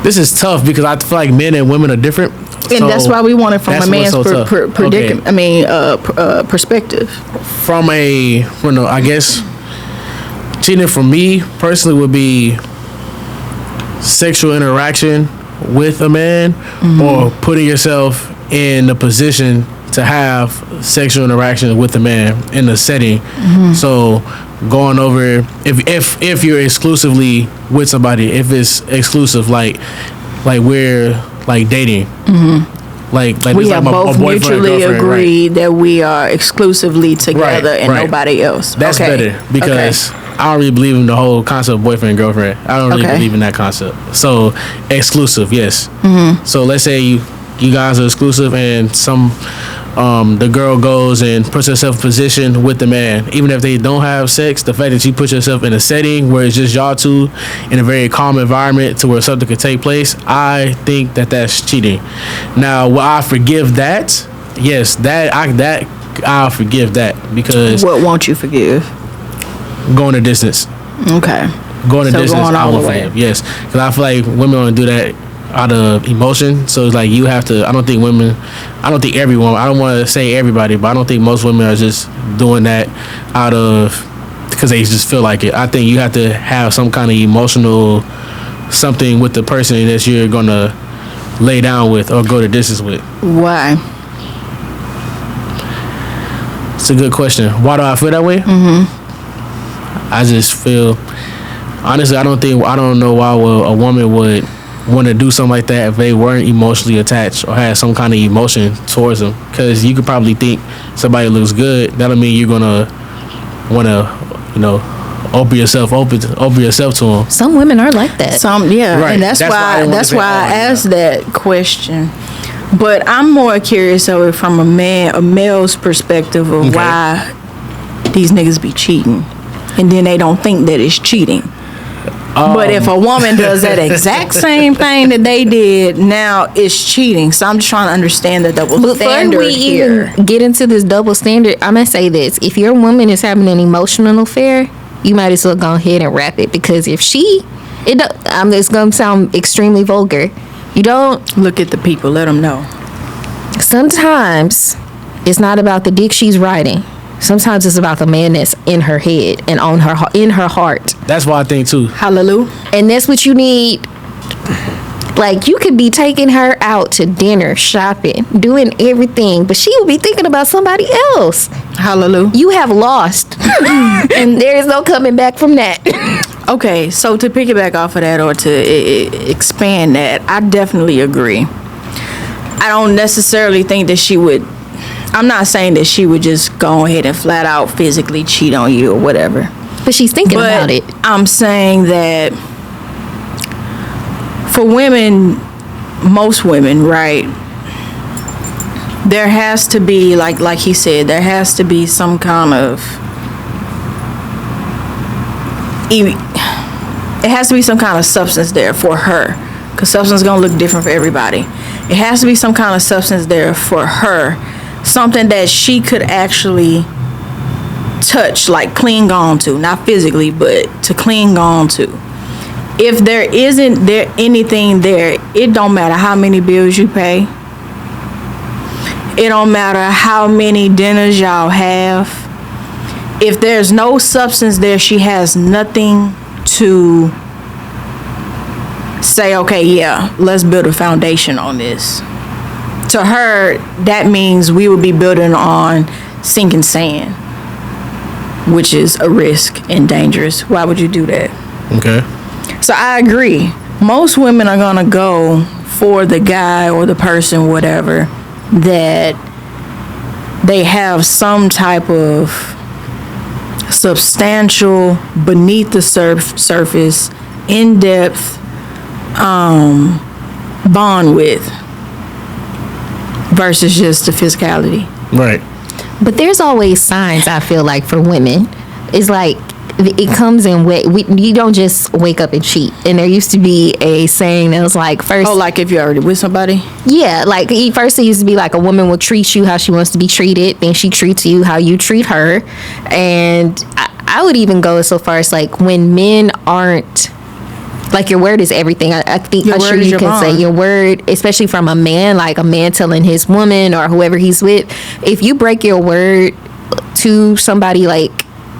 This is tough because I feel like men and women are different. And that's why we want it from that's a what's man's so tough. predicament. Okay. I mean, perspective. From I guess cheating for me personally would be sexual interaction with a man or putting yourself in a position to have sexual interaction with a man in a setting. So going over if you're exclusively with somebody, if it's exclusive, like we're like dating, like We it's have like both a boyfriend, mutually girlfriend, right? agreed that we are exclusively together and right. nobody else. That's Okay. better because I don't really believe in the whole concept of boyfriend girlfriend. I don't really Okay. believe in that concept. So exclusive, yes. So let's say you guys are exclusive and the girl goes and puts herself in position with the man, even if they don't have sex. The fact that you put yourself in a setting where it's just y'all two in a very calm environment to where something could take place, I think that's cheating. Now, will I forgive that? Yes, I'll forgive that because What won't you forgive? going the distance. Okay. Going the So distance, going I all will the way. forgive. Yes, because I feel like women don't do that out of emotion. So it's like you have to. I don't think everyone. I don't want to say everybody, but I don't think most women are just doing that out of because they just feel like it. I think you have to have some kind of emotional something with the person that you're gonna lay down with or go the distance with. Why? It's a good question. Why do I feel that way? I just feel, honestly, I don't know why a woman would want to do something like that if they weren't emotionally attached or had some kind of emotion towards them. Because you could probably think somebody looks good. That don't mean you're gonna want to, open yourself to them. Some women are like that. Right. And that's why I asked that question. But I'm more curious of it from a male's perspective of why these niggas be cheating, and then they don't think that it's cheating. But if a woman does that exact same thing that they did, now it's cheating. So I'm just trying to understand the double standard Before we here. even get into this double standard, I'm gonna say this: if your woman is having an emotional affair, you might as well go ahead and wrap it, because if it's gonna sound extremely vulgar. You don't Look at the people. Let them know. Sometimes it's not about the dick she's riding. Sometimes it's about the man that's in her head and in her heart. That's what I think too. Hallelujah. And that's what you need. Like, you could be taking her out to dinner, shopping, doing everything, but she will be thinking about somebody else. Hallelujah. You have lost. And there is no coming back from that. Okay, so to piggyback off of that or to expand that, I definitely agree. I don't necessarily think that she would. I'm not saying that she would just go ahead and flat out physically cheat on you or whatever. But she's thinking about it. I'm saying that for women, most women, right, there has to be, like he said, there has to be some kind of, it has to be some kind of substance there for her, because substance is going to look different for everybody. It has to be some kind of substance there for her, something that she could actually touch, like cling on to, not physically, but to cling on to. If there isn't there anything there, it don't matter how many bills you pay. It don't matter how many dinners y'all have. If there's no substance there, she has nothing to say, okay, yeah, let's build a foundation on this. To her, that means we would be building on sinking sand, which is a risk and dangerous. Why would you do that? Okay. So I agree. Most women are gonna go for the guy or the person, whatever, that they have some type of substantial, beneath the surface, in-depth bond with, versus just the physicality. Right. But there's always signs, I feel like, for women. It's like, it comes in you don't just wake up and cheat. And there used to be a saying that was like, first... Oh, like if you're already with somebody? Yeah, like first it used to be like a woman will treat you how she wants to be treated. Then she treats you how you treat her. And I would even go so far as like when men aren't... Like, your word is everything. I'm sure you can say your word, especially from a man, like a man telling his woman or whoever he's with. If you break your word to somebody, like,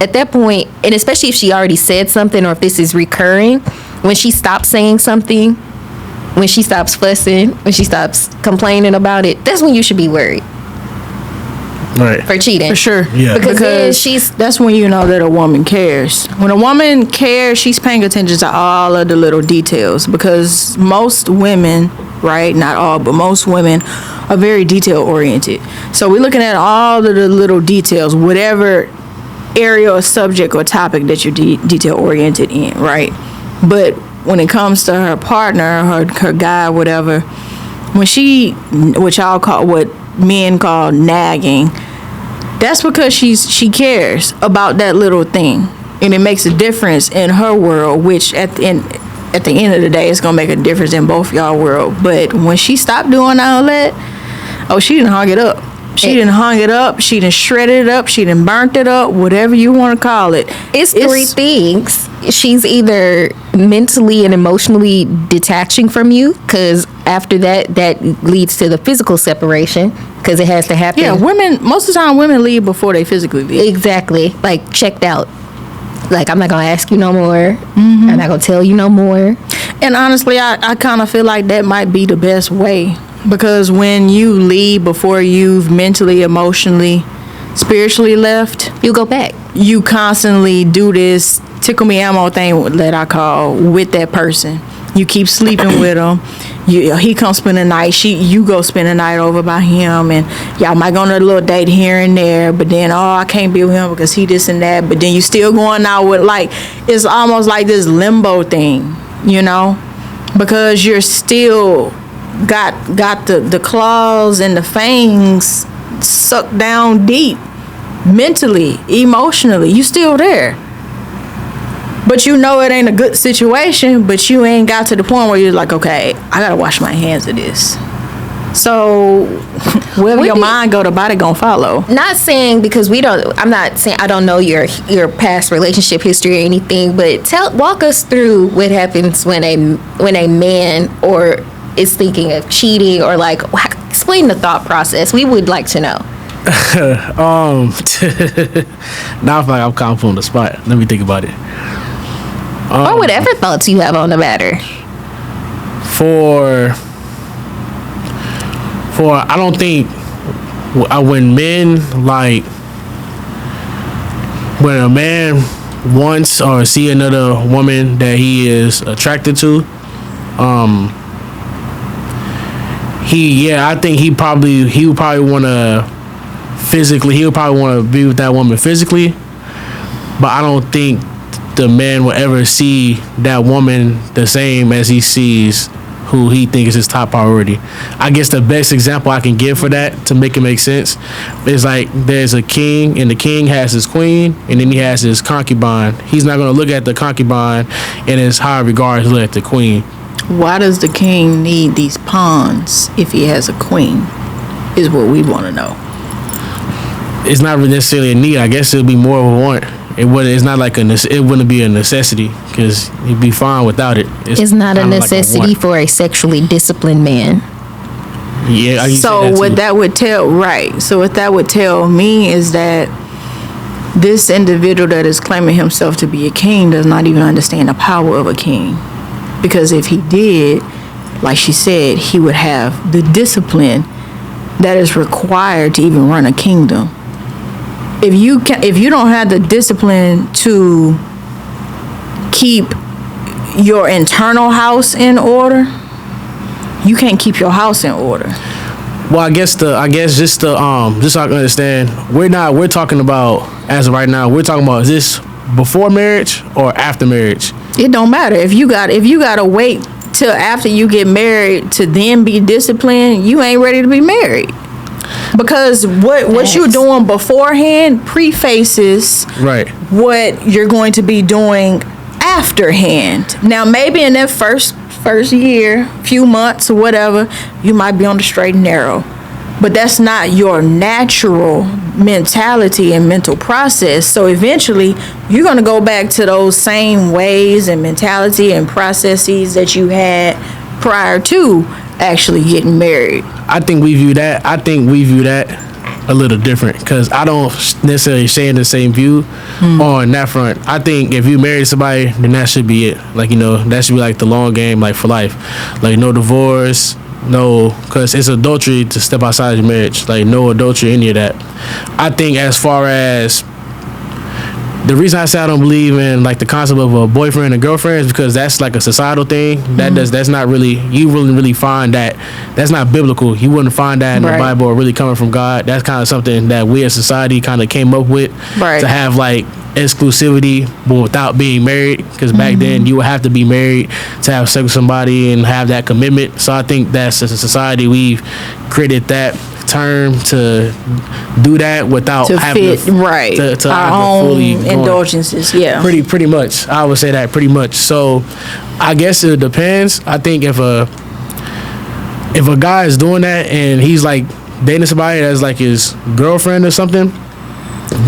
at that point, and especially if she already said something or if this is recurring, when she stops saying something, when she stops fussing, when she stops complaining about it, that's when you should be worried. Right. For cheating. For sure. Yeah. Because that's when you know that a woman cares. When a woman cares, she's paying attention to all of the little details. Because most women, right, not all, but most women are very detail oriented. So we're looking at all of the little details, whatever area or subject or topic that you're detail oriented in, right? But when it comes to her partner, her guy, whatever, when she, what men call nagging, that's because she cares about that little thing, and it makes a difference in her world, which at the end of the day, it's gonna make a difference in both y'all world. But when she stopped doing all that, she didn't hog it up. She done hung it up. She done shredded it up. She done burnt it up. Whatever you want to call it. It's three things. She's either mentally and emotionally detaching from you, because after that leads to the physical separation, because it has to happen. Yeah, women, most of the time, women leave before they physically leave. Exactly. Like, checked out. Like, I'm not going to ask you no more. I'm not going to tell you no more. And honestly, I kind of feel like that might be the best way. Because when you leave before you've mentally, emotionally, spiritually left, You go back. you constantly do this tickle me ammo thing that I call with that person. You keep sleeping with him. He comes spend the night. You go spend the night over by him, and y'all might go on a little date here and there. But then, I can't be with him because he this and that. But then you still going out with, like, it's almost like this limbo thing, because you're still got the claws and the fangs sucked down deep, mentally, emotionally. You still there, but it ain't a good situation, but you ain't got to the point where you're like, okay, I gotta wash my hands of this. So wherever your mind go, the body gonna follow. Not saying, because I'm not saying I don't know your past relationship history or anything, but walk us through what happens when a man or is thinking of cheating, or like, explain the thought process. We would like to know. Now I feel like I'm kind of on the spot. Let me think about it. Or whatever thoughts you have on the matter. For I don't think when a man wants or see another woman that he is attracted to, I think he would probably want to physically, he would probably want to be with that woman physically, but I don't think the man will ever see that woman the same as he sees who he thinks is his top priority. I guess the best example I can give for that, to make it make sense, is like there's a king, and the king has his queen, and then he has his concubine. He's not going to look at the concubine in as high regard as look at the queen. Why does the king need these pawns if he has a queen, is what we want to know. It's not really necessarily a need. I guess it would be more of a want. It's not like it wouldn't be a necessity, because he'd be fine without it. It's not a necessity for a sexually disciplined man. Yeah. So what that would tell me is that this individual that is claiming himself to be a king does not even understand the power of a king. Because if he did, like she said, he would have the discipline that is required to even run a kingdom. If you don't have the discipline to keep your internal house in order, you can't keep your house in order. Well, I guess just so I can understand, we're talking about, as of right now, we're talking about, is this before marriage or after marriage? It don't matter. If you gotta wait till after you get married to then be disciplined, you ain't ready to be married. Because what you're doing beforehand prefaces right what you're going to be doing afterhand. Now, maybe in that first year, few months or whatever, you might be on the straight and narrow. But that's not your natural mentality and mental process. So eventually, you're going to go back to those same ways and mentality and processes that you had prior to actually getting married. I think we view that a little different, because I don't necessarily share the same view on that front. I think if you marry somebody, then that should be it. Like, that should be like the long game, like for life. Like, no divorce, no, because it's adultery to step outside your marriage. Like, no adultery, any of that. I think as far as the reason I say I don't believe in like the concept of a boyfriend and girlfriend is because that's like a societal thing. That's not really, you wouldn't really find that. That's not biblical. You wouldn't find that in the Bible or really coming from God. That's kind of something that we as society kind of came up with to have like exclusivity, but without being married. Because back then you would have to be married to have sex with somebody and have that commitment. So I think that's as a society we've created that term to do that without to having fit to our own fully indulgences. Pretty much. I would say that pretty much. So I guess it depends. I think if a guy is doing that and he's like dating somebody that's like his girlfriend or something,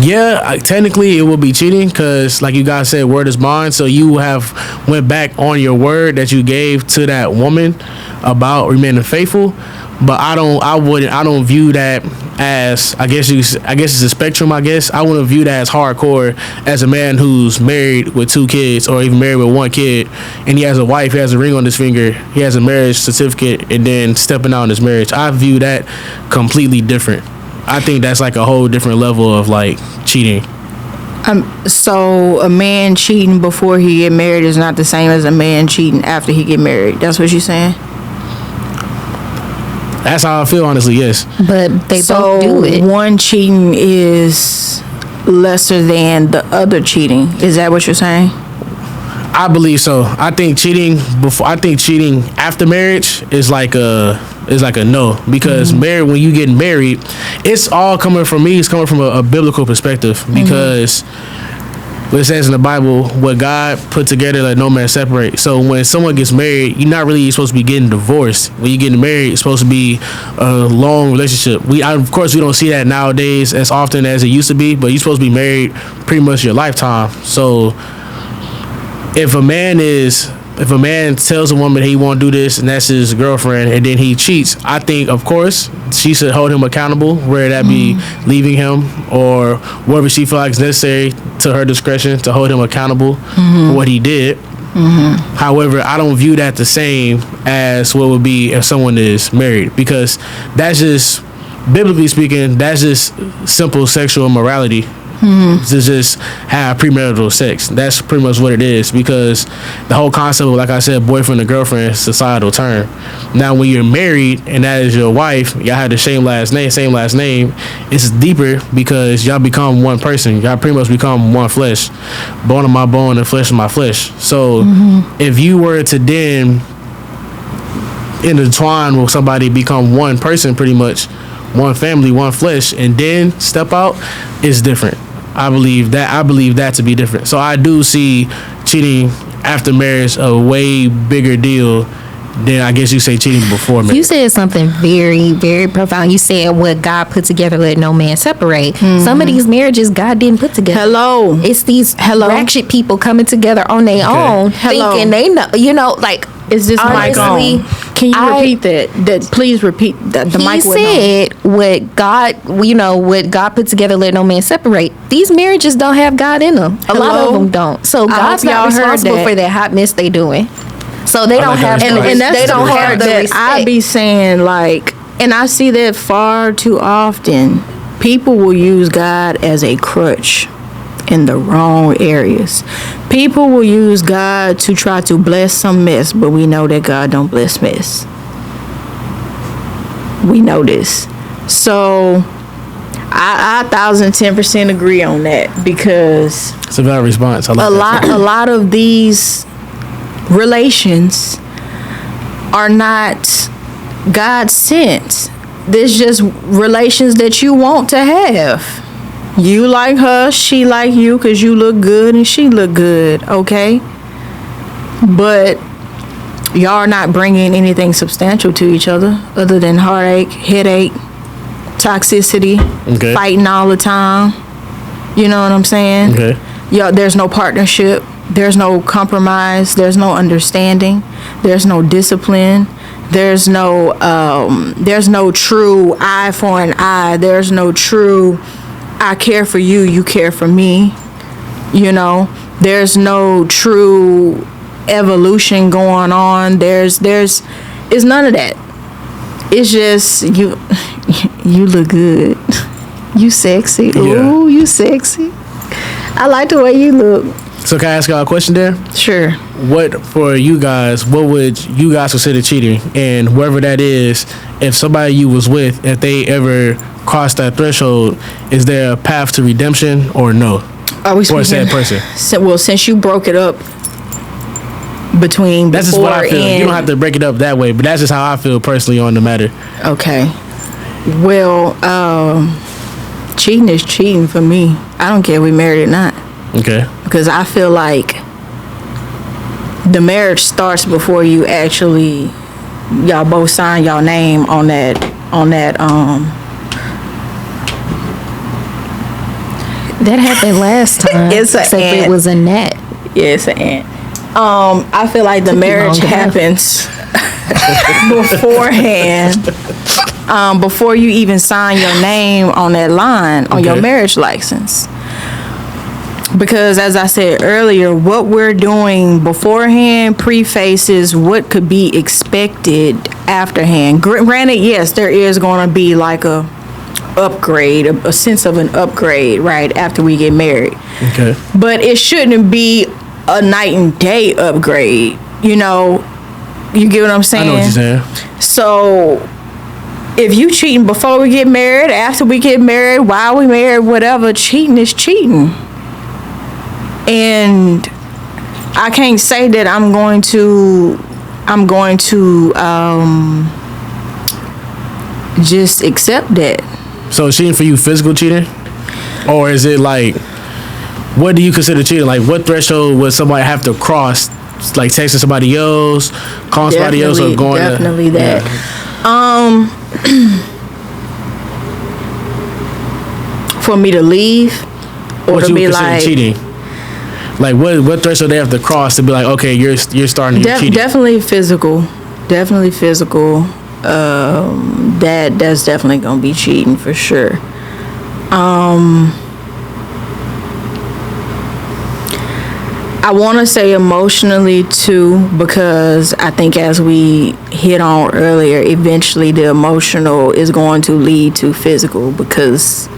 yeah, technically it will be cheating because, like you guys said, word is bond. So you have went back on your word that you gave to that woman about remaining faithful. But I don't view that as, I guess it's a spectrum. I guess I wouldn't view that as hardcore as a man who's married with 2 kids or even married with 1 kid, and he has a wife, he has a ring on his finger, he has a marriage certificate, and then stepping out in his marriage. I view that completely different. I think that's like a whole different level of like cheating. So a man cheating before he get married is not the same as a man cheating after he get married. That's what you're saying? That's how I feel, honestly, yes. But they both do it. One cheating is lesser than the other cheating. Is that what you're saying? I believe so. I think cheating after marriage is like a no, because when you get married, it's all coming from me. It's coming from a biblical perspective, because it says in the Bible, what God put together, let no man separate. So when someone gets married, you're not really supposed to be getting divorced. When you're getting married, it's supposed to be a long relationship. Of course, we don't see that nowadays as often as it used to be, but you're supposed to be married pretty much your lifetime. So if a man tells a woman he won't do this and that's his girlfriend, and then he cheats, I think, of course, she should hold him accountable, whether that be leaving him or whatever she feels like is necessary to her discretion to hold him accountable for what he did. However, I don't view that the same as what would be if someone is married, because that's just, biblically speaking, that's just simple sexual immorality. To just have premarital sex. That's pretty much what it is, because the whole concept of, like I said, boyfriend and girlfriend is societal term. Now when you're married and that is your wife, y'all have the same last name, it's deeper, because y'all become one person. Y'all pretty much become one flesh, bone of my bone and flesh of my flesh. So if you were to then intertwine with somebody, become one person, pretty much one family, one flesh, and then step out, it's different. I believe that to be different. So I do see cheating after marriage a way bigger deal than, I guess you say, cheating before marriage. You said something very, very profound. You said what God put together, let no man separate. Some of these marriages God didn't put together. It's these ratchet people coming together on their own, thinking they know, like, is this mic on? Can you repeat that? Please repeat that. The mic went on. He said what God put together, let no man separate. These marriages don't have God in them. A lot of them don't. So God's not responsible for that hot mess they doing. So they don't have, and they don't have the respect. I be saying, like, and I see that far too often. People will use God as a crutch in the wrong areas. People will use God to try to bless some mess, but we know that God don't bless mess. We know this. So I 1,010% agree on that, because it's a valid response. I like a lot of these relations are not God sent. There's just relations that you want to have. You like her, she like you, because you look good and she look good, okay? But y'all are not bringing anything substantial to each other than heartache, headache, toxicity, fighting all the time. You know what I'm saying? Y'all, there's no partnership. There's no compromise. There's no understanding. There's no discipline. There's no true eye for an eye. There's no true I care for you, you care for me. You know, there's no true evolution going on. There's it's none of that. It's just you look good. You sexy. Ooh, you sexy. I like the way you look. So can I ask y'all a question there? Sure. What would you guys consider cheating? And whoever that is, if somebody you was with, if they ever crossed that threshold, is there a path to redemption or no? Are we speaking? Or a sad person? Well, since you broke it up between that's just what I feel. And, you don't have to break it up that way, but that's just how I feel personally on the matter. Okay. Well, cheating is cheating for me. I don't care if we married or not. Okay. Because I feel like the marriage starts before you actually, y'all both sign y'all name on that That happened last time. It's an except ant. it was a gnat. Yeah, it's an ant. I feel like the marriage long enough. happens beforehand. Before you even sign your name on that line on your Okay. marriage license. Because as I said earlier, what we're doing beforehand prefaces what could be expected afterhand. Granted, yes, there is going to be like a upgrade, a sense of an upgrade, right, after we get married. Okay. But it shouldn't be a night and day upgrade, you know. You get what I'm saying? I know what you're saying. So if you cheating before we get married, after we get married, while we married, whatever, cheating is cheating. And I can't say that I'm going to just accept that. So cheating for you, physical cheating, or is it like, what do you consider cheating? Like, what threshold would somebody have to cross? Like texting somebody else, calling somebody else, or going definitely to, that. For me to leave, or What to you be would consider like cheating? Like, what threshold they have to cross to be like, okay, you're starting to cheat? definitely physical. That's definitely gonna be cheating for sure. I want to say emotionally too, because I think as we hit on earlier, eventually the emotional is going to lead to physical, because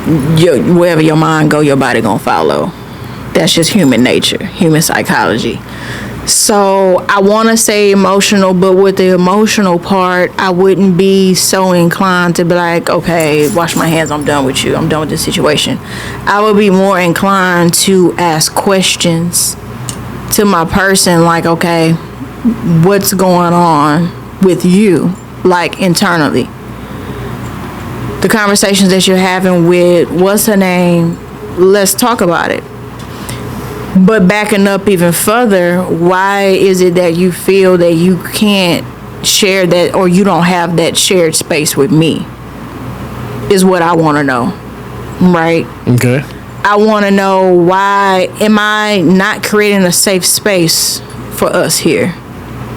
wherever your mind go, your body gonna follow. That's just human nature, human psychology. So I want to say emotional, but with the emotional part, I wouldn't be so inclined to be like, okay, wash my hands, I'm done with you, I'm done with this situation. I would be more inclined to ask questions to my person, like, okay, what's going on with you, like internally? The conversations that you're having with, what's her name? Let's talk about it. But backing up even further, why is it that you feel that you can't share that, or you don't have that shared space with me? Is what I want to know, right? Okay. I want to know, why am I not creating a safe space for us here?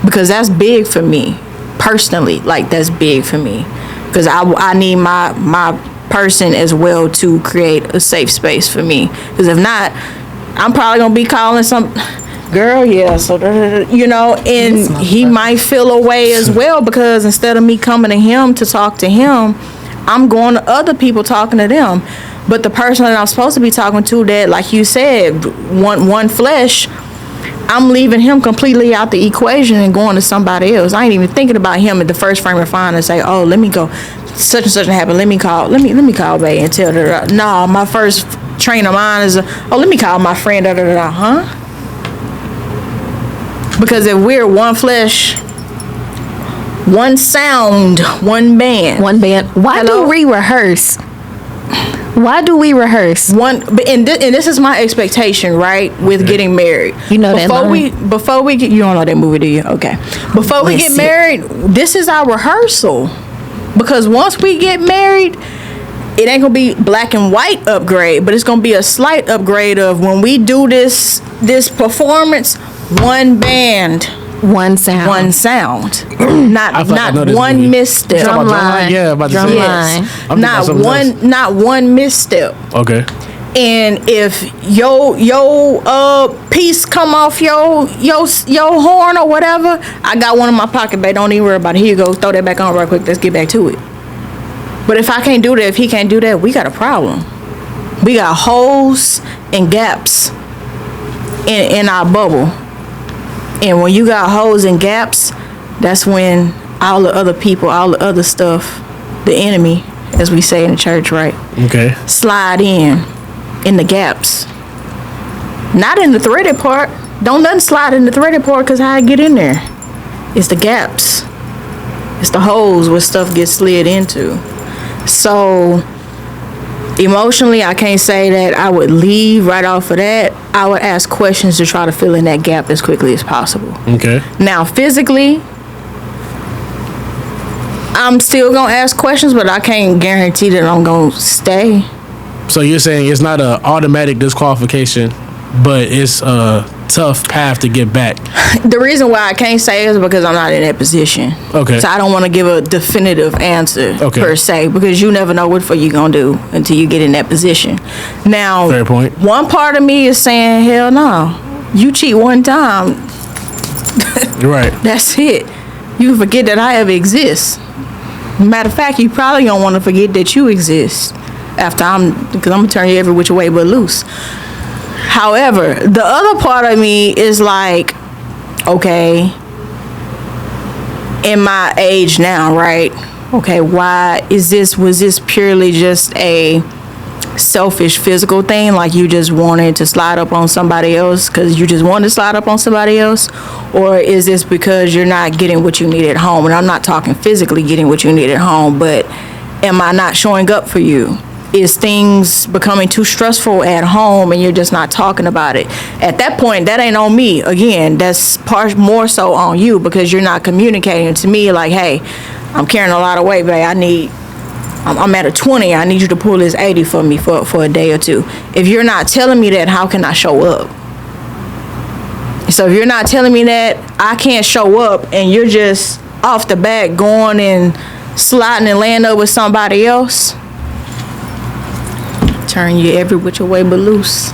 Because that's big for me, personally. Like, that's big for me. Because I need my person as well to create a safe space for me. Because if not, I'm probably gonna be calling some girl, yeah, so you know, and he might feel a way as well, because instead of me coming to him to talk to him, I'm going to other people talking to them. But the person that I'm supposed to be talking to, that, like you said, one flesh, I'm leaving him completely out the equation and going to somebody else. I ain't even thinking about him at the first frame of mind and say, oh, let me go, such and such happened, let me call Bae and tell her. No, my first train of mind is, oh, let me call my friend, huh? Because if we're one flesh, one sound, one band. Why do we rehearse? And this is my expectation, right, with getting married. You know that line? Before we get, you don't know that movie, do you? Okay. Before we get married, this is our rehearsal. Because once we get married, it ain't gonna be black and white upgrade, but it's gonna be a slight upgrade of, when we do this performance, one band, one sound, not one movie. misstep. Drum line. Yeah, about to Drum say. line. I'm thinking about Not one misstep. Okay. And if your piece come off your horn or whatever, I got one in my pocket, babe. Don't even worry about it. Here you go. Throw that back on real quick. Let's get back to it. But if I can't do that, if he can't do that, we got a problem. We got holes and gaps in our bubble. And when you got holes and gaps, that's when all the other people, all the other stuff, the enemy, as we say in the church, right? Okay. Slide in the gaps. Not in the threaded part. Don't nothing slide in the threaded part, because how I get in there? It's the gaps. It's the holes where stuff gets slid into. So emotionally, I can't say that I would leave right off of that. I would ask questions to try to fill in that gap as quickly as possible. Okay. Now, physically, I'm still gonna ask questions, but I can't guarantee that I'm gonna stay. So you're saying it's not an automatic disqualification, but it's a tough path to get back. The reason why I can't say is because I'm not in that position. Okay. So I don't want to give a definitive answer per se, because you never know what the fuck you gonna do until you get in that position. Now, fair point. One part of me is saying, hell no. You cheat one time. Right. That's it. You can forget that I ever exist. Matter of fact, you probably don't want to forget that you exist because I'm gonna turn you every which way but loose. However, the other part of me is like, okay, in my age now, right? Okay, was this purely just a selfish physical thing, like you just wanted to slide up on somebody else because you just wanted to slide up on somebody else? Or is this because you're not getting what you need at home? And I'm not talking physically getting what you need at home, but am I not showing up for you? Is things becoming too stressful at home and you're just not talking about it? At that point, that ain't on me. Again, that's more so on you, because you're not communicating to me like, hey, I'm carrying a lot of weight, babe. I'm at a 20. I need you to pull this 80 for me for a day or two. If you're not telling me that, how can I show up? So if you're not telling me that, I can't show up, and you're just off the bat going and sliding and laying up with somebody else. Turn you every which way but loose.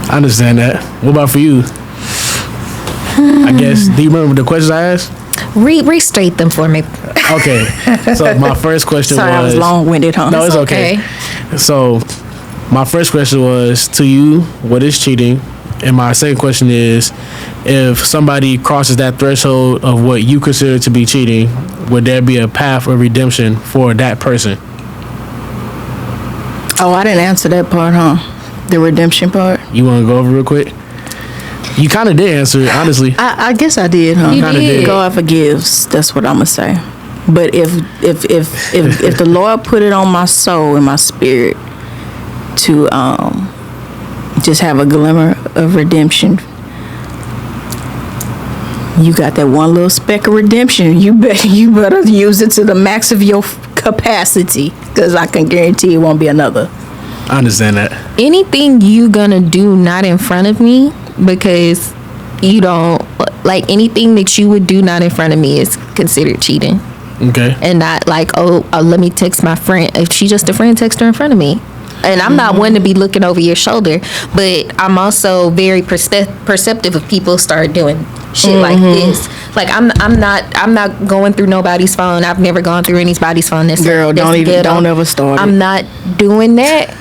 I understand that. What about for you? I guess, do you remember the questions I asked? Restate them for me. Okay. So my first question Sorry, I was long-winded, huh? No, it's okay. So my first question was, to you, what is cheating? And my second question is, if somebody crosses that threshold of what you consider to be cheating, would there be a path of redemption for that person? Oh, I didn't answer that part, huh? The redemption part. You want to go over real quick? You kind of did answer it, honestly. I guess I did, huh? You did. God forgives. That's what I'm gonna say. But if the Lord put it on my soul and my spirit to just have a glimmer of redemption, you got that one little speck of redemption. You better use it to the max of your capacity, because I can guarantee it won't be another. I understand that. Anything you gonna do not in front of me, because you don't like anything that you would do not in front of me is considered cheating. Okay. And not like, let me text my friend. If she just a friend, text her in front of me. And I'm not one to be looking over your shoulder, but I'm also very perceptive if people start doing shit like this. Like I'm not going through nobody's phone. I've never gone through anybody's phone. Girl, don't ever start. I'm not doing that.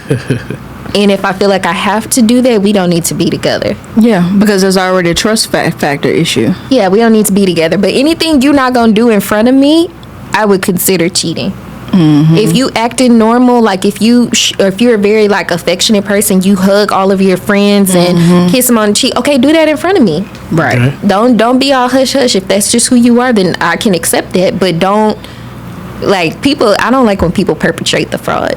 And if I feel like I have to do that, we don't need to be together. Yeah, because there's already a trust factor issue. Yeah, we don't need to be together. But anything you're not gonna do in front of me, I would consider cheating. Mm-hmm. If you acting normal, like if you're a very like affectionate person, you hug all of your friends and kiss them on the cheek. Okay, do that in front of me. Right. Okay. Don't be all hush hush. If that's just who you are, then I can accept that. But don't like people. I don't like when people perpetrate the fraud.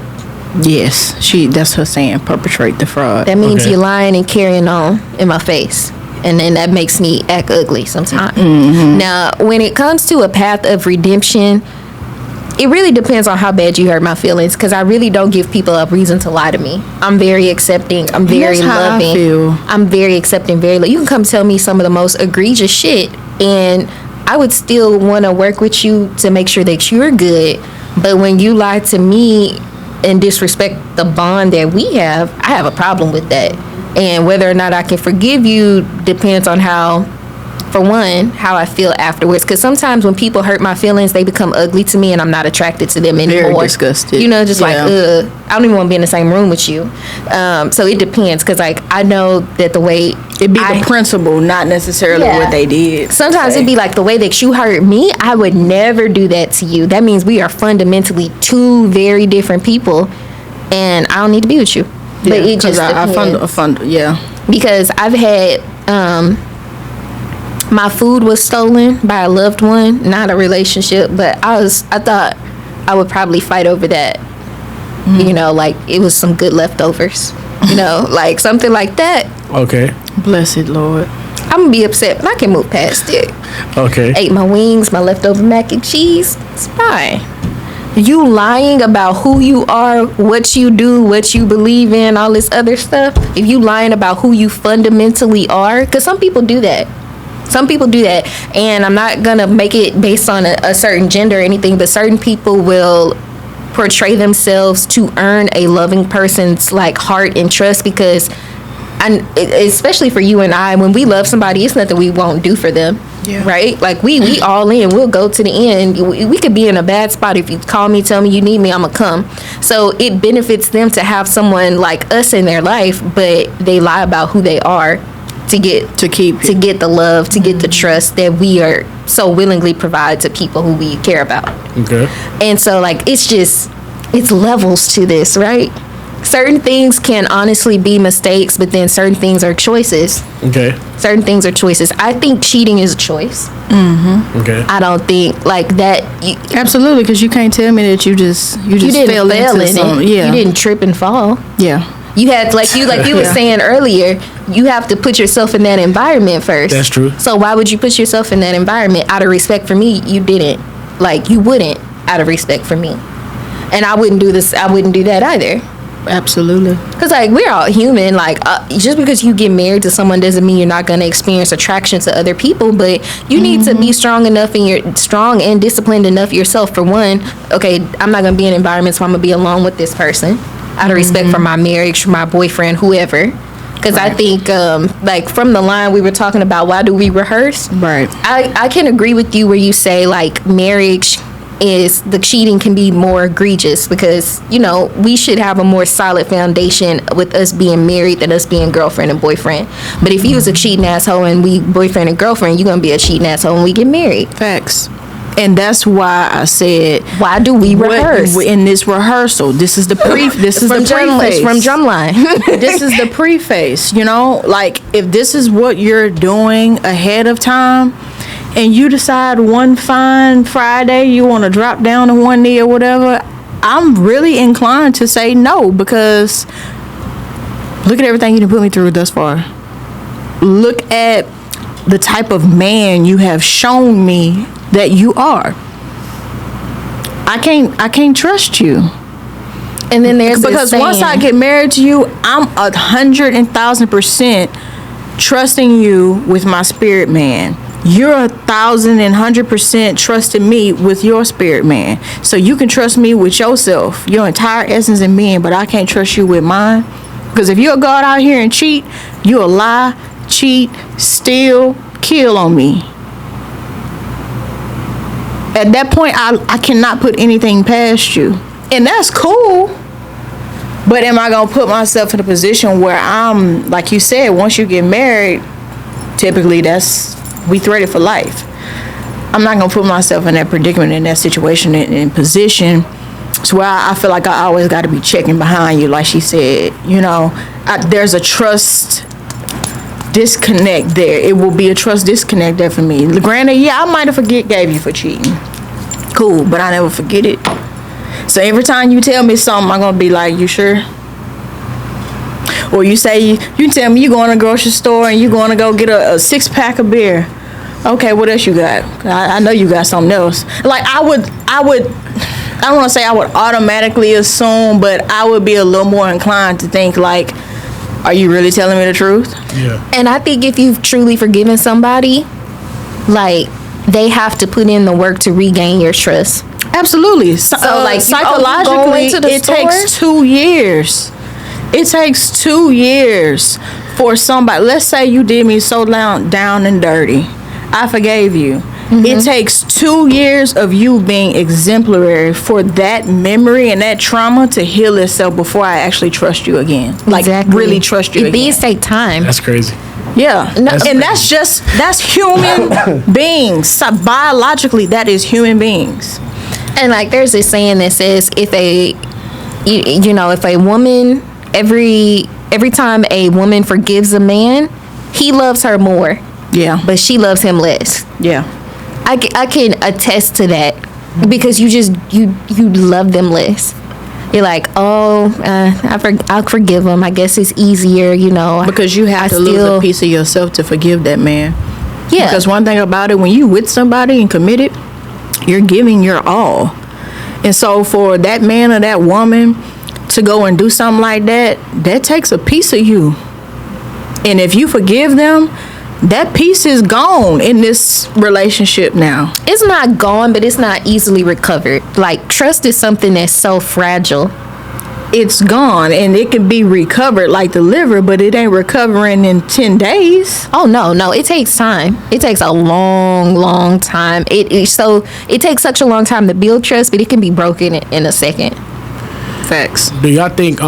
Yes, that's her saying, perpetrate the fraud. That means you're lying and carrying on in my face. And then that makes me act ugly sometimes. Mm-hmm. Now, when it comes to a path of redemption, it really depends on how bad you hurt my feelings, because I really don't give people a reason to lie to me. I'm very accepting. I'm very loving. I feel. I'm very accepting. You can come tell me some of the most egregious shit, and I would still want to work with you to make sure that you're good. But when you lie to me and disrespect the bond that we have, I have a problem with that. And whether or not I can forgive you depends on how I feel afterwards. Because sometimes when people hurt my feelings, they become ugly to me and I'm not attracted to them anymore. Very disgusted. You know, just like, I don't even want to be in the same room with you. So it depends, because like I know that the way it'd be the principle, not necessarily what they did. Sometimes it'd be like the way that you hurt me, I would never do that to you. That means we are fundamentally two very different people, and I don't need to be with you. Yeah, but it just I fund because I've had my food was stolen by a loved one, not a relationship, but I thought I would probably fight over that. You know, like it was some good leftovers, you know, like something like that. Okay. Blessed Lord. I'm gonna be upset, but I can move past it. Okay. Ate my wings, my leftover mac and cheese. It's fine. you lying about who you are, what you do, what you believe in, all this other stuff, if you lying about who you fundamentally are, because some people do that. And I'm not gonna make it based on a certain gender or anything, but certain people will portray themselves to earn a loving person's like heart and trust, because especially for you and I, when we love somebody, it's nothing we won't do for them. Yeah. Right? Like we all in, we'll go to the end. We could be in a bad spot. If you call me, tell me you need me, I'm gonna come. So it benefits them to have someone like us in their life, but they lie about who they are to get the love, to get the trust that we are so willingly provide to people who we care about. Okay. And so like it's levels to this, right? Certain things can honestly be mistakes, but then certain things are choices. Okay. Certain things are choices. I think cheating is a choice. Mm-hmm. Okay. I don't think like that. Absolutely, because you can't tell me that you just didn't fell into in some, it. yeah. You didn't trip and fall. Yeah. You had like you were saying earlier, you have to put yourself in that environment first. That's true. So why would you put yourself in that environment? Out of respect for me, you didn't. Like you wouldn't, out of respect for me. And I wouldn't do this. I wouldn't do that either. Absolutely. Because like we're all human. Like just because you get married to someone doesn't mean you're not going to experience attraction to other people, but you need to be strong enough, and you're strong and disciplined enough yourself. For one, okay, I'm not going to be in environments where I'm going to be alone with this person out of respect for my marriage, for my boyfriend, whoever. Because I think like from the line we were talking about, why do we rehearse? Right. I can agree with you where you say like marriage is, the cheating can be more egregious, because you know we should have a more solid foundation with us being married than us being girlfriend and boyfriend. But if you was a cheating asshole and we boyfriend and girlfriend, you're gonna be a cheating asshole when we get married. Facts. And that's why I said, why do we rehearse in this rehearsal? This is the preface. It's from Drumline. This is the preface. You know, like if this is what you're doing ahead of time, and you decide one fine Friday you want to drop down to one knee or whatever, I'm really inclined to say no, because look at everything you done put me through thus far. Look at the type of man you have shown me that you are. I can't trust you. And then there's because once I get married to you, I'm 100,000% trusting you with my spirit man. You're 1,100% trusting me with your spirit man. So you can trust me with yourself, your entire essence and being, but I can't trust you with mine. Because if you'll go out here and cheat, you'll lie, cheat, steal, kill on me. At that point, I cannot put anything past you. And that's cool. But am I going to put myself in a position where I'm, like you said, once you get married, typically we threaded for life. I'm not going to put myself in that predicament, in that situation, in position. So where I feel like I always got to be checking behind you, like she said. You know, there's a trust disconnect there. It will be a trust disconnect there for me. Granted, yeah, I might have gave you for cheating. Cool, but I never forget it. So every time you tell me something, I'm gonna be like, you sure? Or you say you tell me you going to the grocery store and you going to go get a 6-pack of beer. Okay, what else you got? I know you got something else. Like I don't want to say I would automatically assume, but I would be a little more inclined to think like, are you really telling me the truth? Yeah. And I think if you've truly forgiven somebody, like they have to put in the work to regain your trust. Absolutely. So like psychologically, it takes 2 years. It takes 2 years for somebody. Let's say you did me so down and dirty. I forgave you. Mm-hmm. It takes 2 years of you being exemplary for that memory and that trauma to heal itself before I actually trust you again. Like really trust you again. These take time. That's crazy. Yeah. That's human beings. So biologically, that is human beings. And like there's this saying that says if a woman, every time a woman forgives a man, he loves her more. Yeah. But she loves him less. Yeah. I can attest to that because you love them less. You're like, I'll forgive him. I guess it's easier, you know. Because you have to lose a piece of yourself to forgive that man. Yeah. Because one thing about it, when you with somebody and committed, you're giving your all. And so for that man or that woman to go and do something like that, that takes a piece of you. And if you forgive them, that piece is gone in this relationship now. It's not gone, but it's not easily recovered. Like, trust is something that's so fragile. It's gone, and it can be recovered like the liver, but it ain't recovering in 10 days. Oh, no, it takes time. It takes a long time. It takes such a long time to build trust, but it can be broken in a second. Facts. Do y'all think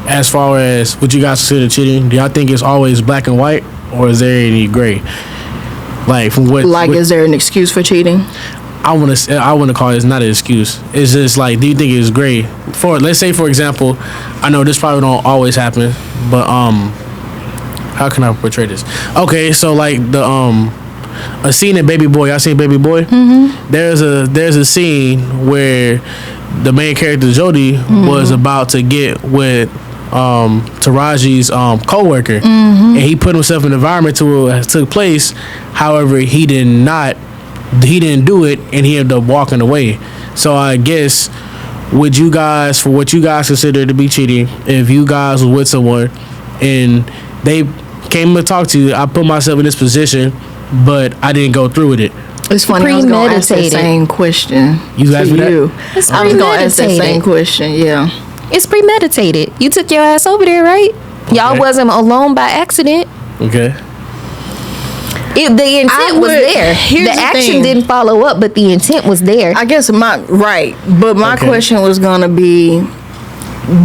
as far as what you guys consider cheating, do y'all think it's always black and white, or is there any gray? Like, from what? Like, is there an excuse for cheating? I want to call it not an excuse. It's just like, do you think it's gray? Let's say, for example, I know this probably don't always happen, but how can I portray this? Okay, so like a scene in Baby Boy. Y'all seen Baby Boy? Mm-hmm. There's a scene where the main character Jody was about to get with Taraji's co-worker, and he put himself in an environment to took place. However, he didn't do it, and he ended up walking away. So I guess, would you guys, for what you guys consider to be cheating, if you guys were with someone and they came to talk to you, I put myself in this position, but I didn't go through with it. It's funny, I was going to ask the same question. You guys to that? you. I was going to ask that same question, yeah. It's premeditated. You took your ass over there, right? Okay. Y'all wasn't alone by accident. Okay. The intent was there. The action didn't follow up, but the intent was there. I guess my question was gonna be,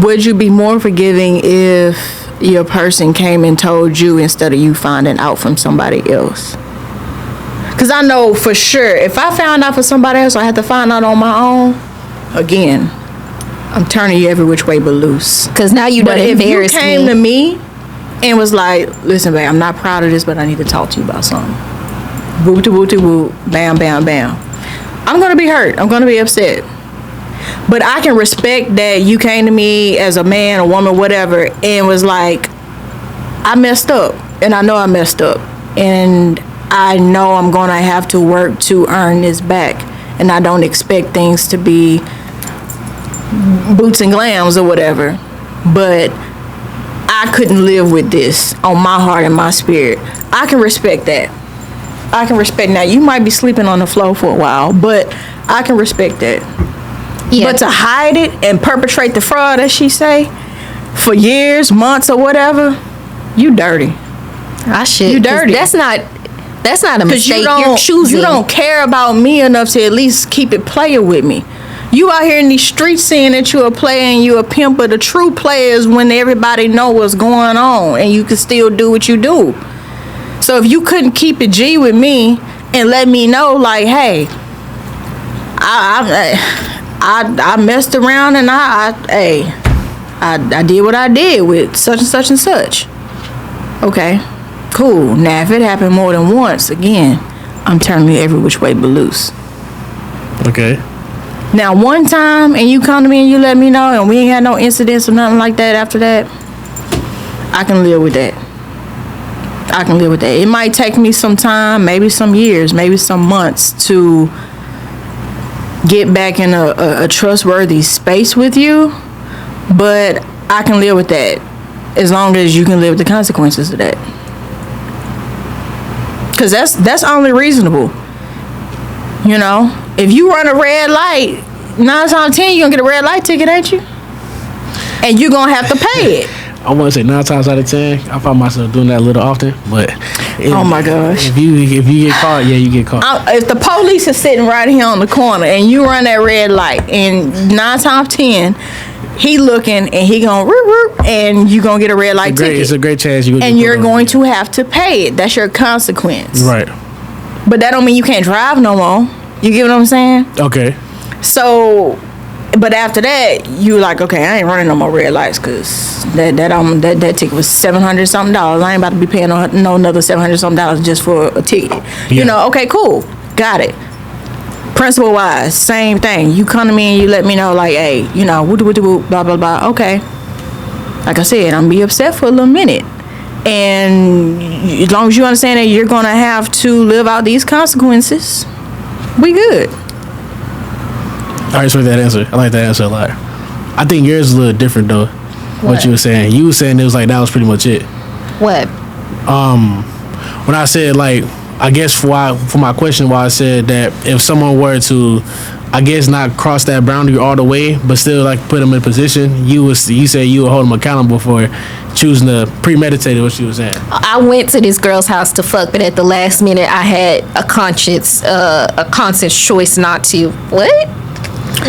would you be more forgiving if your person came and told you instead of you finding out from somebody else? Because I know for sure, if I found out from somebody else, I had to find out on my own. Again, I'm turning you every which way but loose. Because now you done embarrassed me. If you came to me and was like, listen, babe, I'm not proud of this, but I need to talk to you about something. Whoop-de-whoop-de-whoop, bam, bam, bam. I'm going to be hurt. I'm going to be upset. But I can respect that you came to me as a man, a woman, whatever, and was like, I messed up. And I know I messed up. And I know I'm going to have to work to earn this back. And I don't expect things to be boots and glams or whatever. But I couldn't live with this on my heart and my spirit. I can respect that. I can respect that. You might be sleeping on the floor for a while, but I can respect that. Yeah. But to hide it and perpetrate the fraud, as she say, for years, months, or whatever, you dirty. I should. You dirty. That's not a mistake. You're choosing. You don't care about me enough to at least keep it player with me. You out here in these streets saying that you a player and you a pimp, but the true players when everybody know what's going on and you can still do what you do. So if you couldn't keep it G with me and let me know, like, hey, I messed around and I did what I did with such and such and such. Okay, cool. Now if it happened more than once, again, I'm turning you every which way but loose. Okay. Now, one time, and you come to me and you let me know, and we ain't had no incidents or nothing like that after that, I can live with that. I can live with that. It might take me some time, maybe some years, maybe some months to get back in a trustworthy space with you, but I can live with that as long as you can live with the consequences of that. Because that's only reasonable. You know, if you run a red light, 9 times out of 10, you're going to get a red light ticket, ain't you? And you're going to have to pay it. I want to say 9 times out of 10. I find myself doing that a little often, but oh my gosh, if you get caught, yeah, you get caught. If the police is sitting right here on the corner and you run that red light, and 9 times 10, he looking and he gonna whoop, and you gonna get a red light ticket. It's a great chance you're going to have to pay it. That's your consequence, right? But that don't mean you can't drive no more. You get what I'm saying? Okay. So, but after that, you like, okay, I ain't running no more red lights because that ticket was $700 something. I ain't about to be paying no another $700 something just for a ticket. Yeah. You know? Okay, cool, got it. Principle wise, same thing. You come to me and you let me know, like, hey, you know, woo blah blah blah. Okay. Like I said, I'm gonna be upset for a little minute. And as long as you understand that you're going to have to live out these consequences, we good. I respect that answer. I like that answer a lot. I think yours is a little different though. What you were saying. You were saying it was like that was pretty much it. What? When I said like, I guess for my question, why I said that if someone were to, I guess not cross that boundary all the way, but still like put them in a position, you said you would hold them accountable for choosing to premeditate what you were saying. I went to this girl's house to fuck, but at the last minute, I had a conscious choice not to. What?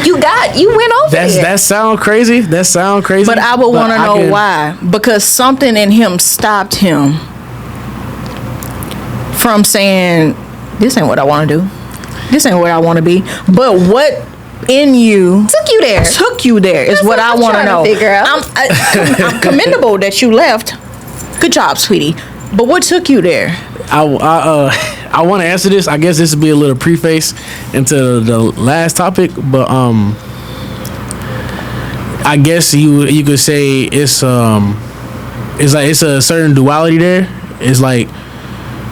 You went over there. That sound crazy. But I would want to know why. Because something in him stopped him from saying, this ain't what I want to do. This ain't what I want to be. But what in you took you there is That's what I want to know. Figure out. I'm commendable that you left. Good job, sweetie. But what took you there? I want to answer this. I guess this would be a little preface into the last topic, but I guess you could say it's like it's a certain duality there. It's like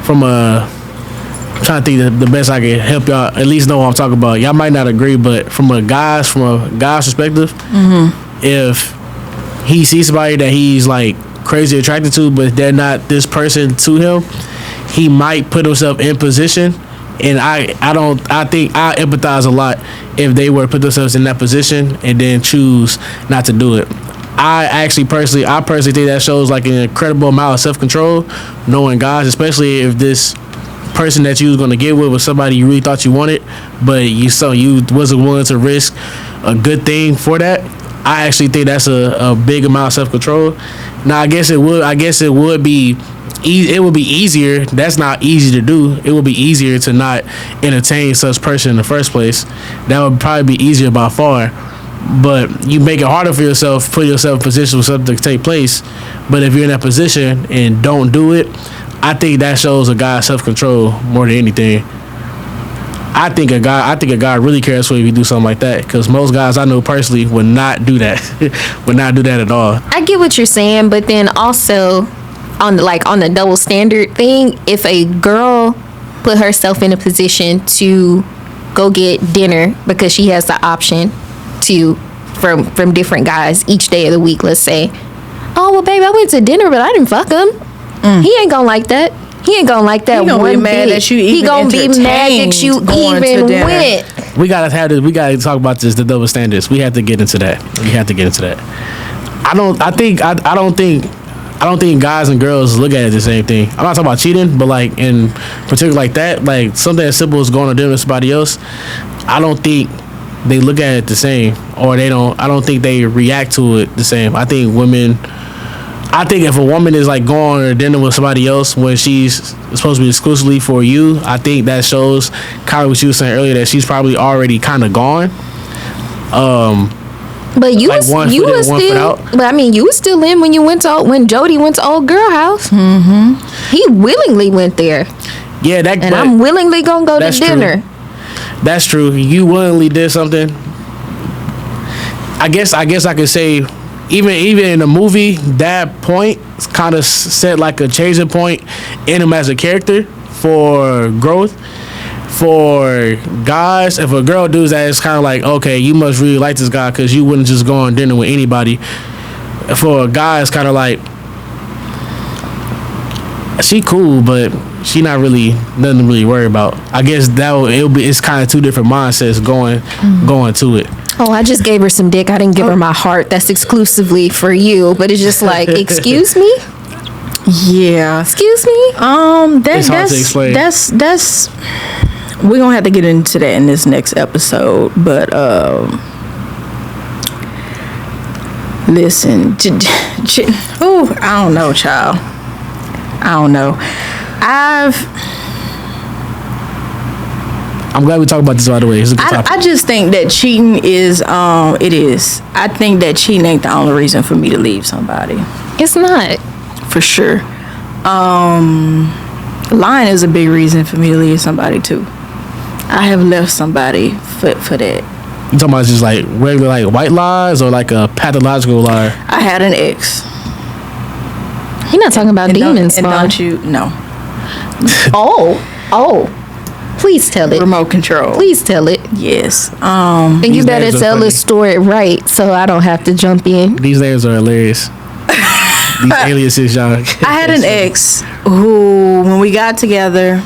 from a, I'm trying to think the best I can help y'all at least know what I'm talking about. Y'all might not agree, but from a guy's perspective, if he sees somebody that he's like crazy attracted to, but they're not this person to him, he might put himself in position. And I think I empathize a lot if they were to put themselves in that position and then choose not to do it. I personally think that shows like an incredible amount of self-control, knowing guys, especially if this person that you was going to get with was somebody you really thought you wanted, but you wasn't willing to risk a good thing for that. I actually think that's a big amount of self-control. Now, I guess it would be easier. That's not easy to do. It would be easier to not entertain such person in the first place. That would probably be easier by far. But you make it harder for yourself, put yourself in a position for something to take place. But if you're in that position and don't do it, I think that shows a guy's self-control more than anything. I think a guy really cares for you if you do something like that, because most guys I know personally would not do that. Would not do that at all. I get what you're saying, but then also on the double standard thing, if a girl put herself in a position to go get dinner because she has the option to from different guys each day of the week, let's say, oh well baby, I went to dinner but I didn't fuck him. He ain't gonna like that. He ain't gonna like that. He gonna be mad that you even He gonna be mad that you even went. We gotta talk about this, the double standards. We have to get into that. I don't think guys and girls look at it the same thing. I'm not talking about cheating, but like in particular like that, like something as simple as going to dinner with somebody else, I don't think they look at it the same, or I don't think they react to it the same. I think if a woman is like going to dinner with somebody else when she's supposed to be exclusively for you, I think that shows kind of what you were saying earlier, that she's probably already kind of gone. But you was still in when Jody went to old girl house. Mm-hmm. He willingly went there. Yeah, I'm willingly gonna go to dinner. True. That's true. You willingly did something. I guess I could say, even in the movie, that point kind of set like a changing point in him as a character for growth. For guys, if a girl does that, it's kind of like, okay, you must really like this guy because you wouldn't just go on dinner with anybody. For a guy, it's kind of like, she cool, but she not really nothing to really worry about. I guess it's kind of two different mindsets going to it. Oh, I just gave her some dick. I didn't give her my heart. That's exclusively for you. But it's just like, excuse me? Yeah. Excuse me? It's hard to explain. That's we're gonna have to get into that in this next episode. But listen, I don't know, child. I don't know. I'm glad we talked about this, by the way. It's a good topic. I just think that cheating is it is. I think that cheating ain't the only reason for me to leave somebody. It's not. For sure. Lying is a big reason for me to leave somebody too. I have left somebody for that. You talking about just like regular like white lies or like a pathological lie? I had an ex. You're not talking about demons, don't you? No. Oh. Please tell it. Remote control. Please tell it. Yes. And you These better names are tell the funny. story right so I don't have to jump in. These names are hilarious. These aliases, y'all. I had an ex who, when we got together,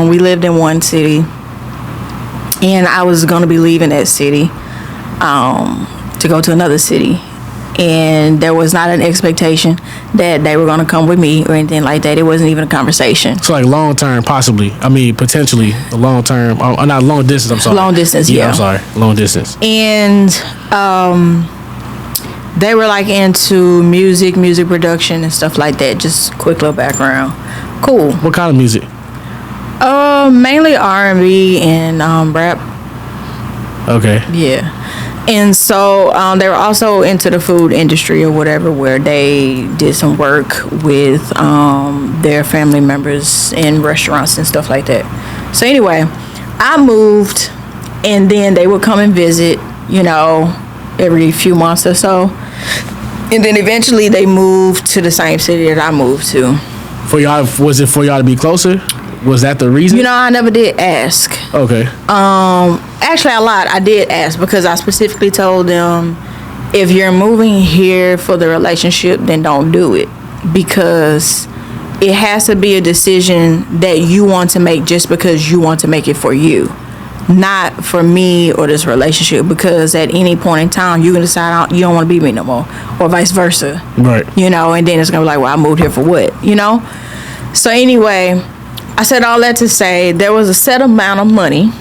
we lived in one city, and I was going to be leaving that city to go to another city, and there was not an expectation that they were going to come with me or anything like that. It wasn't even a conversation. So like long term, possibly. I mean, potentially a long term. Not long distance. I'm sorry. Long distance, yeah. I'm sorry. Long distance. And they were like into music production and stuff like that. Just quick little background. Cool. What kind of music? Mainly R&B and rap. Okay. Yeah. And so they were also into the food industry or whatever, where they did some work with their family members in restaurants and stuff like that. So anyway, I moved, and then they would come and visit, every few months or so. And then eventually they moved to the same city that I moved to. For y'all, was it for y'all to be closer? Was that the reason? I never did ask. Okay. Actually, I lied. I did ask because I specifically told them, if you're moving here for the relationship, then don't do it, because it has to be a decision that you want to make just because you want to make it for you, not for me or this relationship, because at any point in time you can decide you don't want to be me no more, or vice versa. Right. And then it's gonna be like, well, I moved here for what? So anyway, I said all that to say there was a set amount of money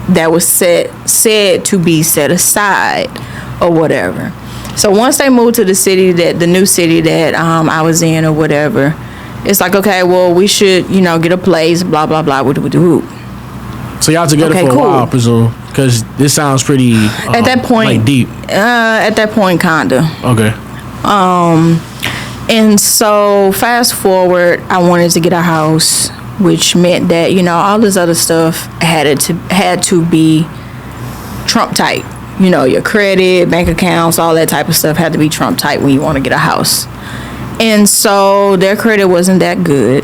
that was said to be set aside or whatever. So once they moved to the new city that I was in or whatever, it's like, okay, well, we should, get a place, blah, blah, blah, woo. So y'all together Okay, for a cool. while, I presume, because this sounds pretty At that point, like deep. At that point, kinda. Okay. And so fast forward, I wanted to get a house, which meant that, all this other stuff had to be Trump tight. Your credit, bank accounts, all that type of stuff had to be Trump tight when you want to get a house. And so their credit wasn't that good.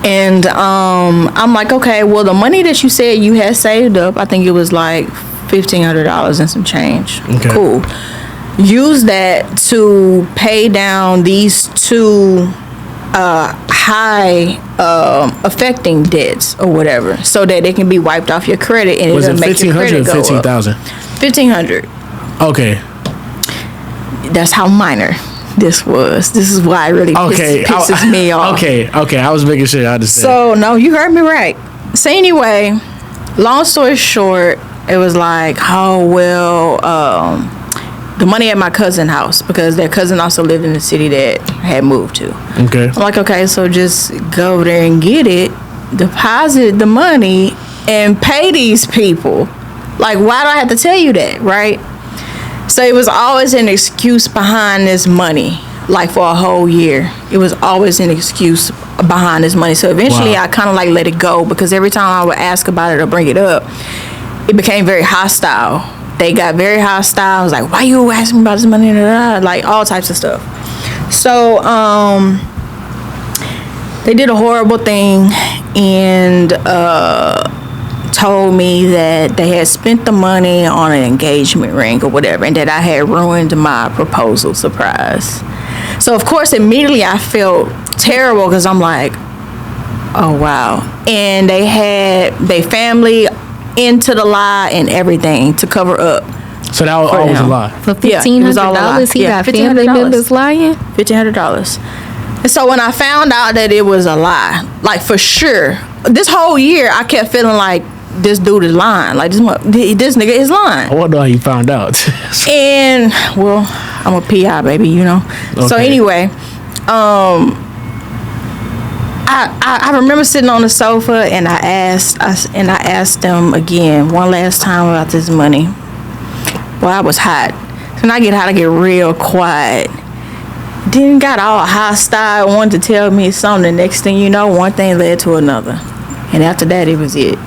And I'm like, okay, well, the money that you said you had saved up, I think it was like $1,500 and some change. Okay. Cool. Use that to pay down these two high affecting debts or whatever, so that they can be wiped off your credit, and Was it it'll make your 1,500 credit or go up. 15,000? 1,500. Okay. That's how minor this was. This is why it really pisses me off. Okay. I was making sure I understand. So no, you heard me right. So anyway, long story short, it was like, oh well, the money at my cousin's house, because their cousin also lived in the city that I had moved to. Okay. I'm like, okay, so just go over there and get it, deposit the money, and pay these people. Like, why do I have to tell you that, right? So it was always an excuse behind this money. Like for a whole year, it was always an excuse behind this money. So eventually, Wow. I kind of like let it go, because every time I would ask about it or bring it up, it became very hostile. They got very hostile. I was like, why you asking about this money? Like all types of stuff. So they did a horrible thing and told me that they had spent the money on an engagement ring or whatever, and that I had ruined my proposal surprise. So of course, immediately I felt terrible, because I'm like, oh wow. And they had their family into the lie and everything to cover up. So that was always a them. lie. For Yeah, it was all a lie. $1,500, he Yeah, got family $1,500. members lying. $1,500. And so when I found out that it was a lie, like for sure, this whole year I kept feeling like this dude is lying. Like this nigga is lying. I wonder how you found out. And well, I'm a PI, baby, So Okay. anyway, I remember sitting on the sofa, and I asked them again one last time about this money. Well, I was hot. So when I get hot, I get real quiet. Then got all hostile, wanted to tell me something. The next thing you know, one thing led to another. And after that, it was it.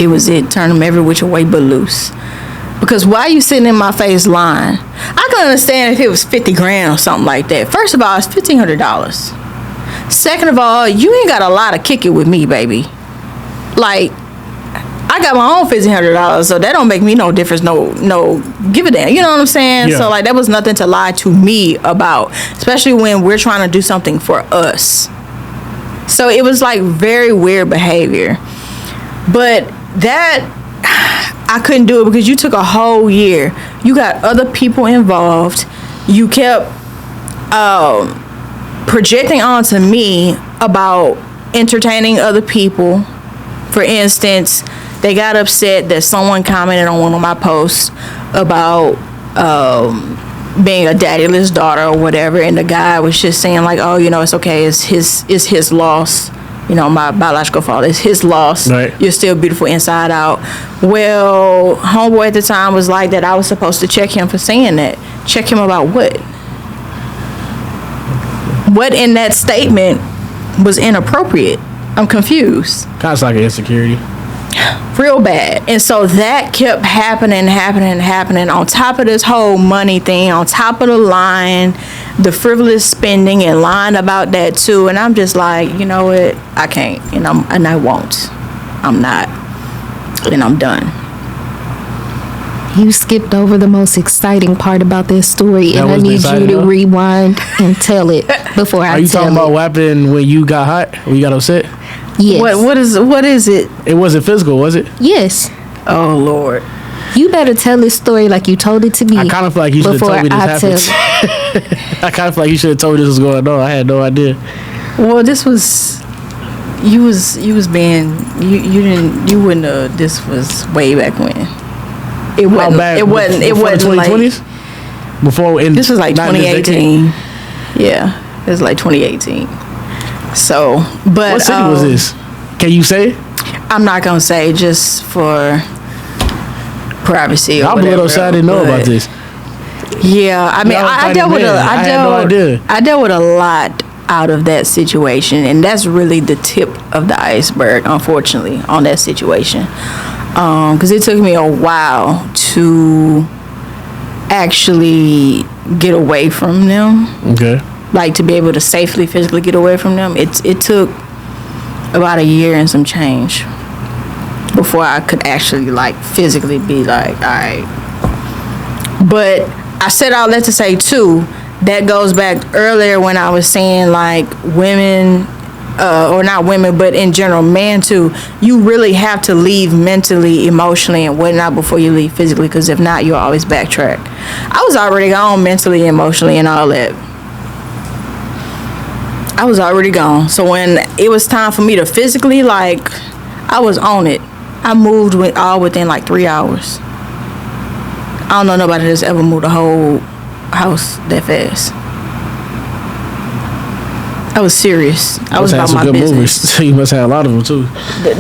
It was it. Turn them every which way but loose. Because why you sitting in my face lying? I could understand if it was 50 grand or something like that. First of all, it's $1,500. Second of all, you ain't got a lot to kick it with me, baby. Like, I got my own $1,500, so that don't make me no difference. No, give a damn. You know what I'm saying? Yeah. So like, that was nothing to lie to me about, especially when we're trying to do something for us. So it was like very weird behavior, but that I couldn't do it because you took a whole year. You got other people involved. You kept projecting onto me about entertaining other people. For instance, they got upset that someone commented on one of my posts about being a daddyless daughter or whatever, and the guy was just saying like, oh, you know, it's okay, it's his loss. You know, my biological father, it's his loss. Right. You're still beautiful inside out. Well, homeboy at the time was like that I was supposed to check him for saying that. Check him about what? What in that statement was inappropriate? I'm confused. Kind of like an insecurity. Real bad. And so that kept happening on top of this whole money thing, on top of the lying, the frivolous spending and lying about that too. And I'm just like, you know what? I can't, and I won't. I'm not. And I'm done. You skipped over the most exciting part about this story, That and I was need you exciting, to huh? rewind and tell it before I Are you tell talking about it. what happened when you got hot? When you got upset? Yes. What is it? It wasn't physical, was it? Yes. Oh Lord. You better tell this story like you told it to me. I kind of feel like you should have before told me this I happened. I kind of feel like you should have told me this was going on. I had no idea. Well, this was you was being you wouldn't have. This was way back when. It wasn't. How bad? It wasn't. It Before the wasn't like 2020s? Before in this was like not in this 2018. Yeah, it was like 2018. So, but What city was this? Can you say? I'm not gonna say just for privacy. Or I'm a whatever, little sad I didn't know but about this. Yeah, I mean, Y'all I dealt with funny man. I had no idea. I dealt with a lot out of that situation, and that's really the tip of the iceberg, unfortunately, on that situation. Because it took me a while to actually get away from them, Okay. like to be able to safely, physically get away from them. It took about a year and some change before I could actually like physically be like, all right. But I said all that to say too, that goes back earlier when I was saying like women, or not women, but in general, man too, you really have to leave mentally, emotionally, and whatnot before you leave physically, because if not, you'll always backtrack. I was already gone mentally, emotionally, and all that. I was already gone. So when it was time for me to physically, like, I was on it. I moved within like 3 hours. I don't know nobody that's ever moved a whole house that fast. I was serious. I was about my business. Movies. You must have a lot of them too.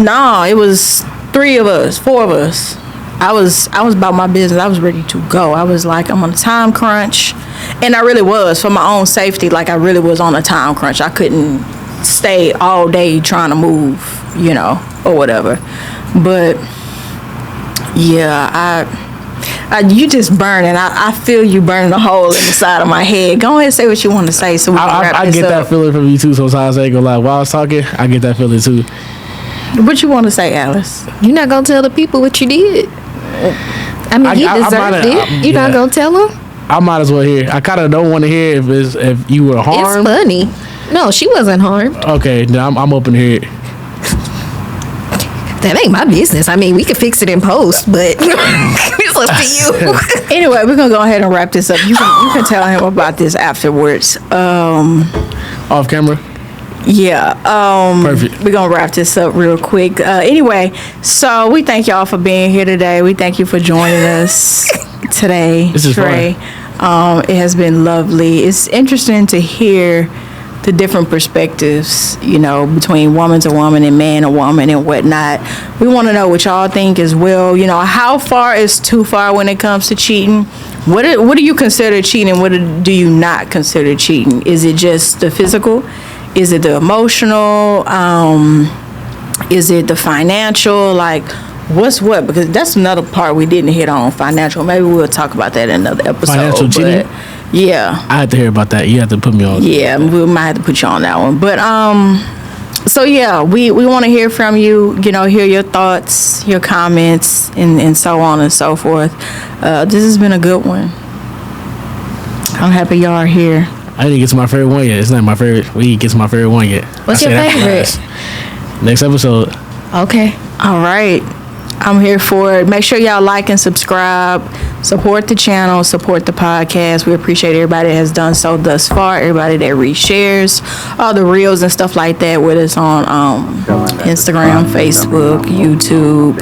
No, it was 4 of us. I was about my business. I was ready to go. I was like, I'm on a time crunch. And I really was, for my own safety. Like, I really was on a time crunch. I couldn't stay all day trying to move, you know, or whatever. But yeah, you just burning. I feel you burning a hole in the side of my head. Go ahead and say what you want to say so we can wrap I this get up. that feeling from you too sometimes. I ain't gonna lie. While I was talking, I get that feeling too. What you want to say, Alice? You're not gonna tell the people what you did. I mean, you deserved it. You're not gonna tell them. I might as well hear. I kind of don't want to hear if you were harmed. It's funny. No, she wasn't harmed. Okay, then I'm open to hear it. That ain't my business. I mean, we could fix it in post, but it's up to you. Anyway, we're gonna go ahead and wrap this up. You can tell him about this afterwards. Off camera. Yeah. Perfect. We're gonna wrap this up real quick. Anyway, so we thank y'all for being here today. We thank you for joining us today, This is Trey. It has been lovely. It's interesting to hear the different perspectives, you know, between woman to woman and man to woman and whatnot. We want to know what y'all think as well. You know, how far is too far when it comes to cheating? What do you consider cheating? What do you not consider cheating? Is it just the physical? Is it the emotional? Is it the financial? Like, what's what? Because that's another part we didn't hit on, financial. Maybe we'll talk about that in another episode. Financial cheating? Yeah. I had to hear about that. You had to put me on. Yeah, we might have to put you on that one. But so yeah, we want to hear from you, hear your thoughts, your comments, and so on and so forth. This has been a good one. I'm happy y'all are here. I didn't get to my favorite one yet. It's not my favorite. We didn't get to my favorite one yet. What's your favorite? Next episode. Okay. All right. I'm here for it. Make sure y'all like and subscribe. Support the channel. Support the podcast. We appreciate everybody that has done so thus far. Everybody that reshares all the reels and stuff like that with us on Instagram, Facebook, YouTube,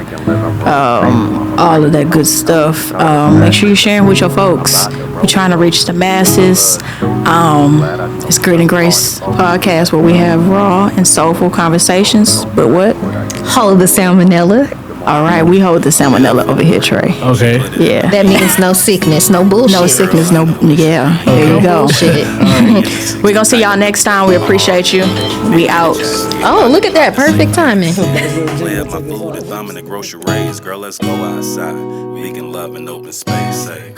all of that good stuff. Make sure you're sharing with your folks. We're trying to reach the masses. It's Grit and Grace podcast where we have raw and soulful conversations. But what? Hold the salmonella. All right, we hold the salmonella over here, Trey. Okay. Yeah. That means no sickness, no bullshit. No sickness, no. Yeah. There you go. Bullshit. We're gonna see y'all next time. We appreciate you. We out. Oh, look at that. Perfect timing. Play up my food if I'm in the groceries. Girl, let's go outside. Vegan love and open space. Say.